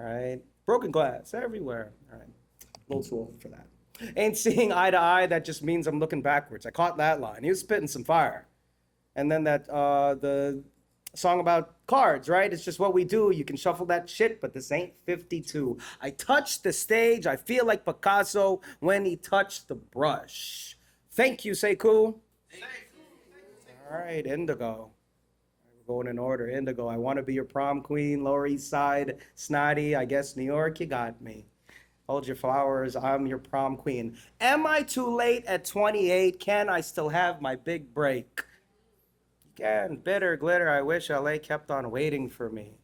All right. Broken glass everywhere. All right. A little too old for that. Ain't seeing eye to eye, that just means I'm looking backwards. I caught that line. He was spitting some fire. And then the song about cards, right? It's just what we do. You can shuffle that shit, but this ain't 52. I touched the stage. I feel like Picasso when he touched the brush. Thank you, Sayku. All right, Indigo. We're going in order. Indigo, I want to be your prom queen. Lower East Side, Snotty. I guess New York, you got me. Hold your flowers. I'm your prom queen. Am I too late at 28? Can I still have my big break? You can. Bitter glitter. I wish LA kept on waiting for me.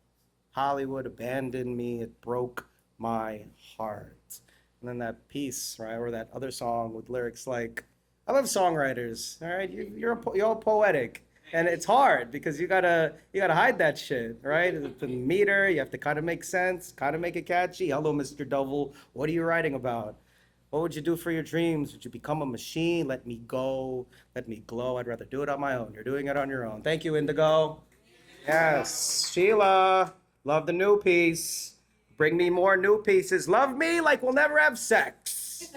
Hollywood abandoned me. It broke my heart. And then that piece, right, or that other song with lyrics like, I love songwriters. All right, you're all poetic, and it's hard because you gotta hide that shit, right? The meter, you have to kind of make sense, kind of make it catchy. Hello, Mr. Double. What are you writing about? What would you do for your dreams? Would you become a machine? Let me go. Let me glow. I'd rather do it on my own. You're doing it on your own. Thank you, Indigo. Yes, Sheila. Love the new piece. Bring me more new pieces. Love me like we'll never have sex.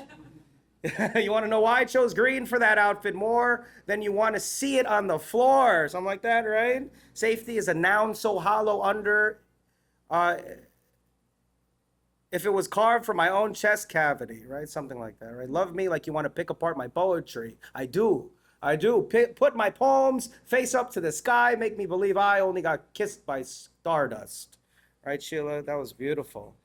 You want to know why I chose green for that outfit more than you want to see it on the floor? Something like that, right? Safety is a noun so hollow under. If it was carved from my own chest cavity, right? Something like that, right? Love me like you want to pick apart my poetry. I do. Put my poems face up to the sky. Make me believe I only got kissed by stardust. Right, Sheila? That was beautiful.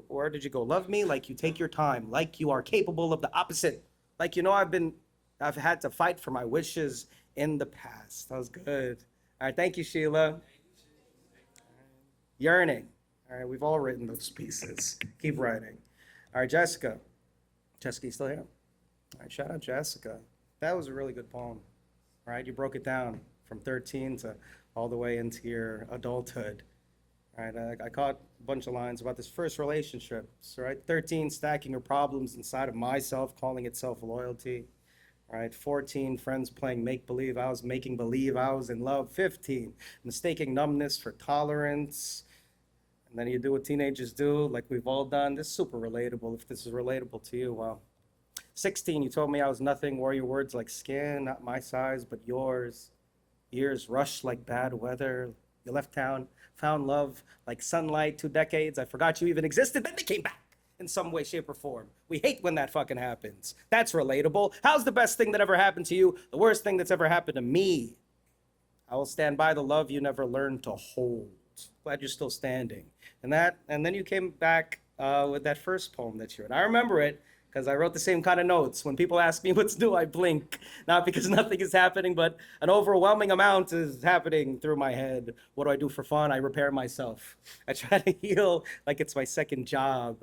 Where did you go? Love me like you take your time, like you are capable of the opposite, like you know I've had to fight for my wishes in the past. That was good. All right, thank you, Sheila. Yearning. All right, we've all written those pieces. Keep writing. All right, Jesica. Jesica, you still here? All right, shout out Jesica. That was a really good poem. All right, you broke it down from 13 to all the way into your adulthood. All right, I caught a bunch of lines about this first relationships, right? 13, stacking your problems inside of myself, calling it self-loyalty. All right, 14, friends playing make-believe. I was making believe I was in love. 15, mistaking numbness for tolerance. And then you do what teenagers do, like we've all done. This is super relatable. If this is relatable to you, well. 16, you told me I was nothing. Wore your words like skin, not my size, but yours. Years rushed like bad weather. You left town, found love like sunlight. 2 decades, I forgot you even existed. Then they came back in some way, shape, or form. We hate when that fucking happens. That's relatable. How's the best thing that ever happened to you? The worst thing that's ever happened to me. I will stand by the love you never learned to hold. Glad you're still standing. And then you came back with that first poem that you read. I remember it because I wrote the same kind of notes. When people ask me what's new, I blink. Not because nothing is happening, but an overwhelming amount is happening through my head. What do I do for fun? I repair myself. I try to heal like it's my second job.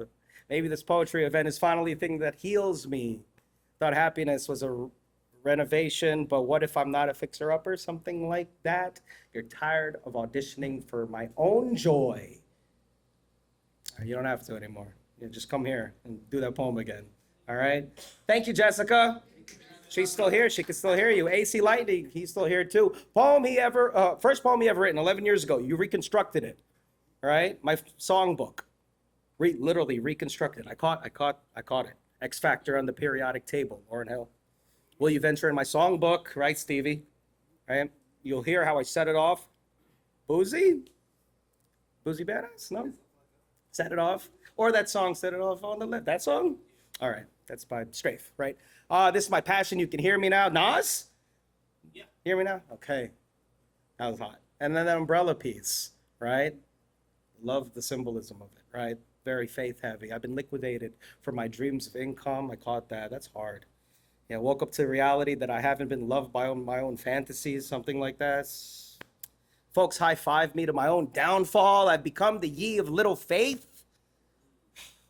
Maybe this poetry event is finally the thing that heals me. Thought happiness was a renovation, but what if I'm not a fixer-upper? Something like that. You're tired of auditioning for my own joy. You don't have to anymore. You just come here and do that poem again. All right? Thank you, Jesica. She's still here. She can still hear you. AC Lightning, he's still here too. First poem he ever written 11 years ago. You reconstructed it. All right? My songbook. Literally reconstructed. I caught it. X Factor on the periodic table. Lauren Hill. Will you venture in my songbook? Right, Stevie? Right? You'll hear how I set it off. Boozy? Boozy Badass? No? Set it off. Or that song, Set It Off on the Left. That song? All right. That's by Strafe, right? This is my passion. You can hear me now. Nas? Yeah. Hear me now? Okay. That was hot. And then that umbrella piece, right? Love the symbolism of it, right? Very faith heavy. I've been liquidated for my dreams of income. I caught that. That's hard. Yeah, woke up to reality that I haven't been loved by my own fantasies, something like that. Folks high-five me to my own downfall. I've become the ye of little faith.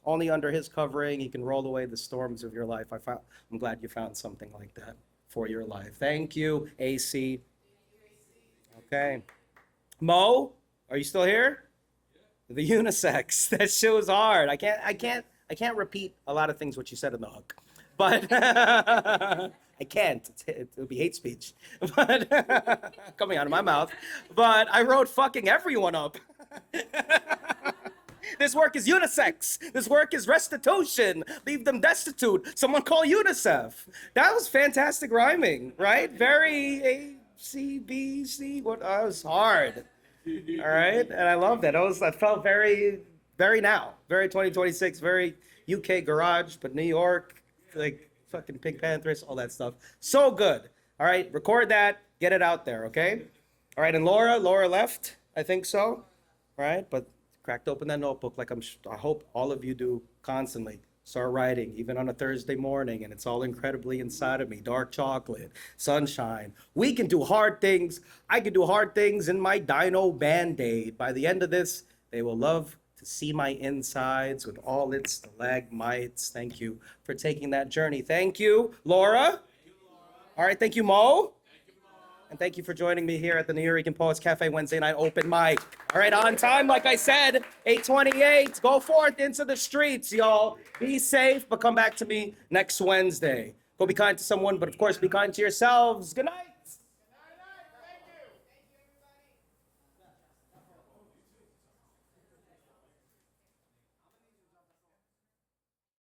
Only under his covering, he can roll away the storms of your life. I'm glad you found something like that for your life. Thank you, AC. Okay. Mo, are you still here? The unisex. That shit was hard. I can't repeat a lot of things what you said in the hook, but I can't. It'll be hate speech, but coming out of my mouth. But I wrote fucking everyone up. This work is unisex. This work is restitution. Leave them destitute. Someone call UNICEF. That was fantastic rhyming, right? Very A, C, B, C. What? That was hard. All right, and I love that. I felt very, very now, very 2026, very UK garage, but New York, like fucking Pink Panthers, all that stuff. So good. All right, record that, get it out there, okay? All right, and Laura left, I think so. All right, but cracked open that notebook like I hope all of you do constantly. Start writing, even on a Thursday morning, and it's all incredibly inside of me. Dark chocolate, sunshine. We can do hard things. I can do hard things in my dino Band-Aid. By the end of this, they will love to see my insides with all its stalagmites. Thank you for taking that journey. Thank you, Laura. All right, thank you, Mo. And thank you for joining me here at the Nuyorican Poets Cafe Wednesday night open mic. All right, on time, like I said, 8:28. Go forth into the streets, y'all. Be safe, but come back to me next Wednesday. Go be kind to someone, but of course, be kind to yourselves. Good night.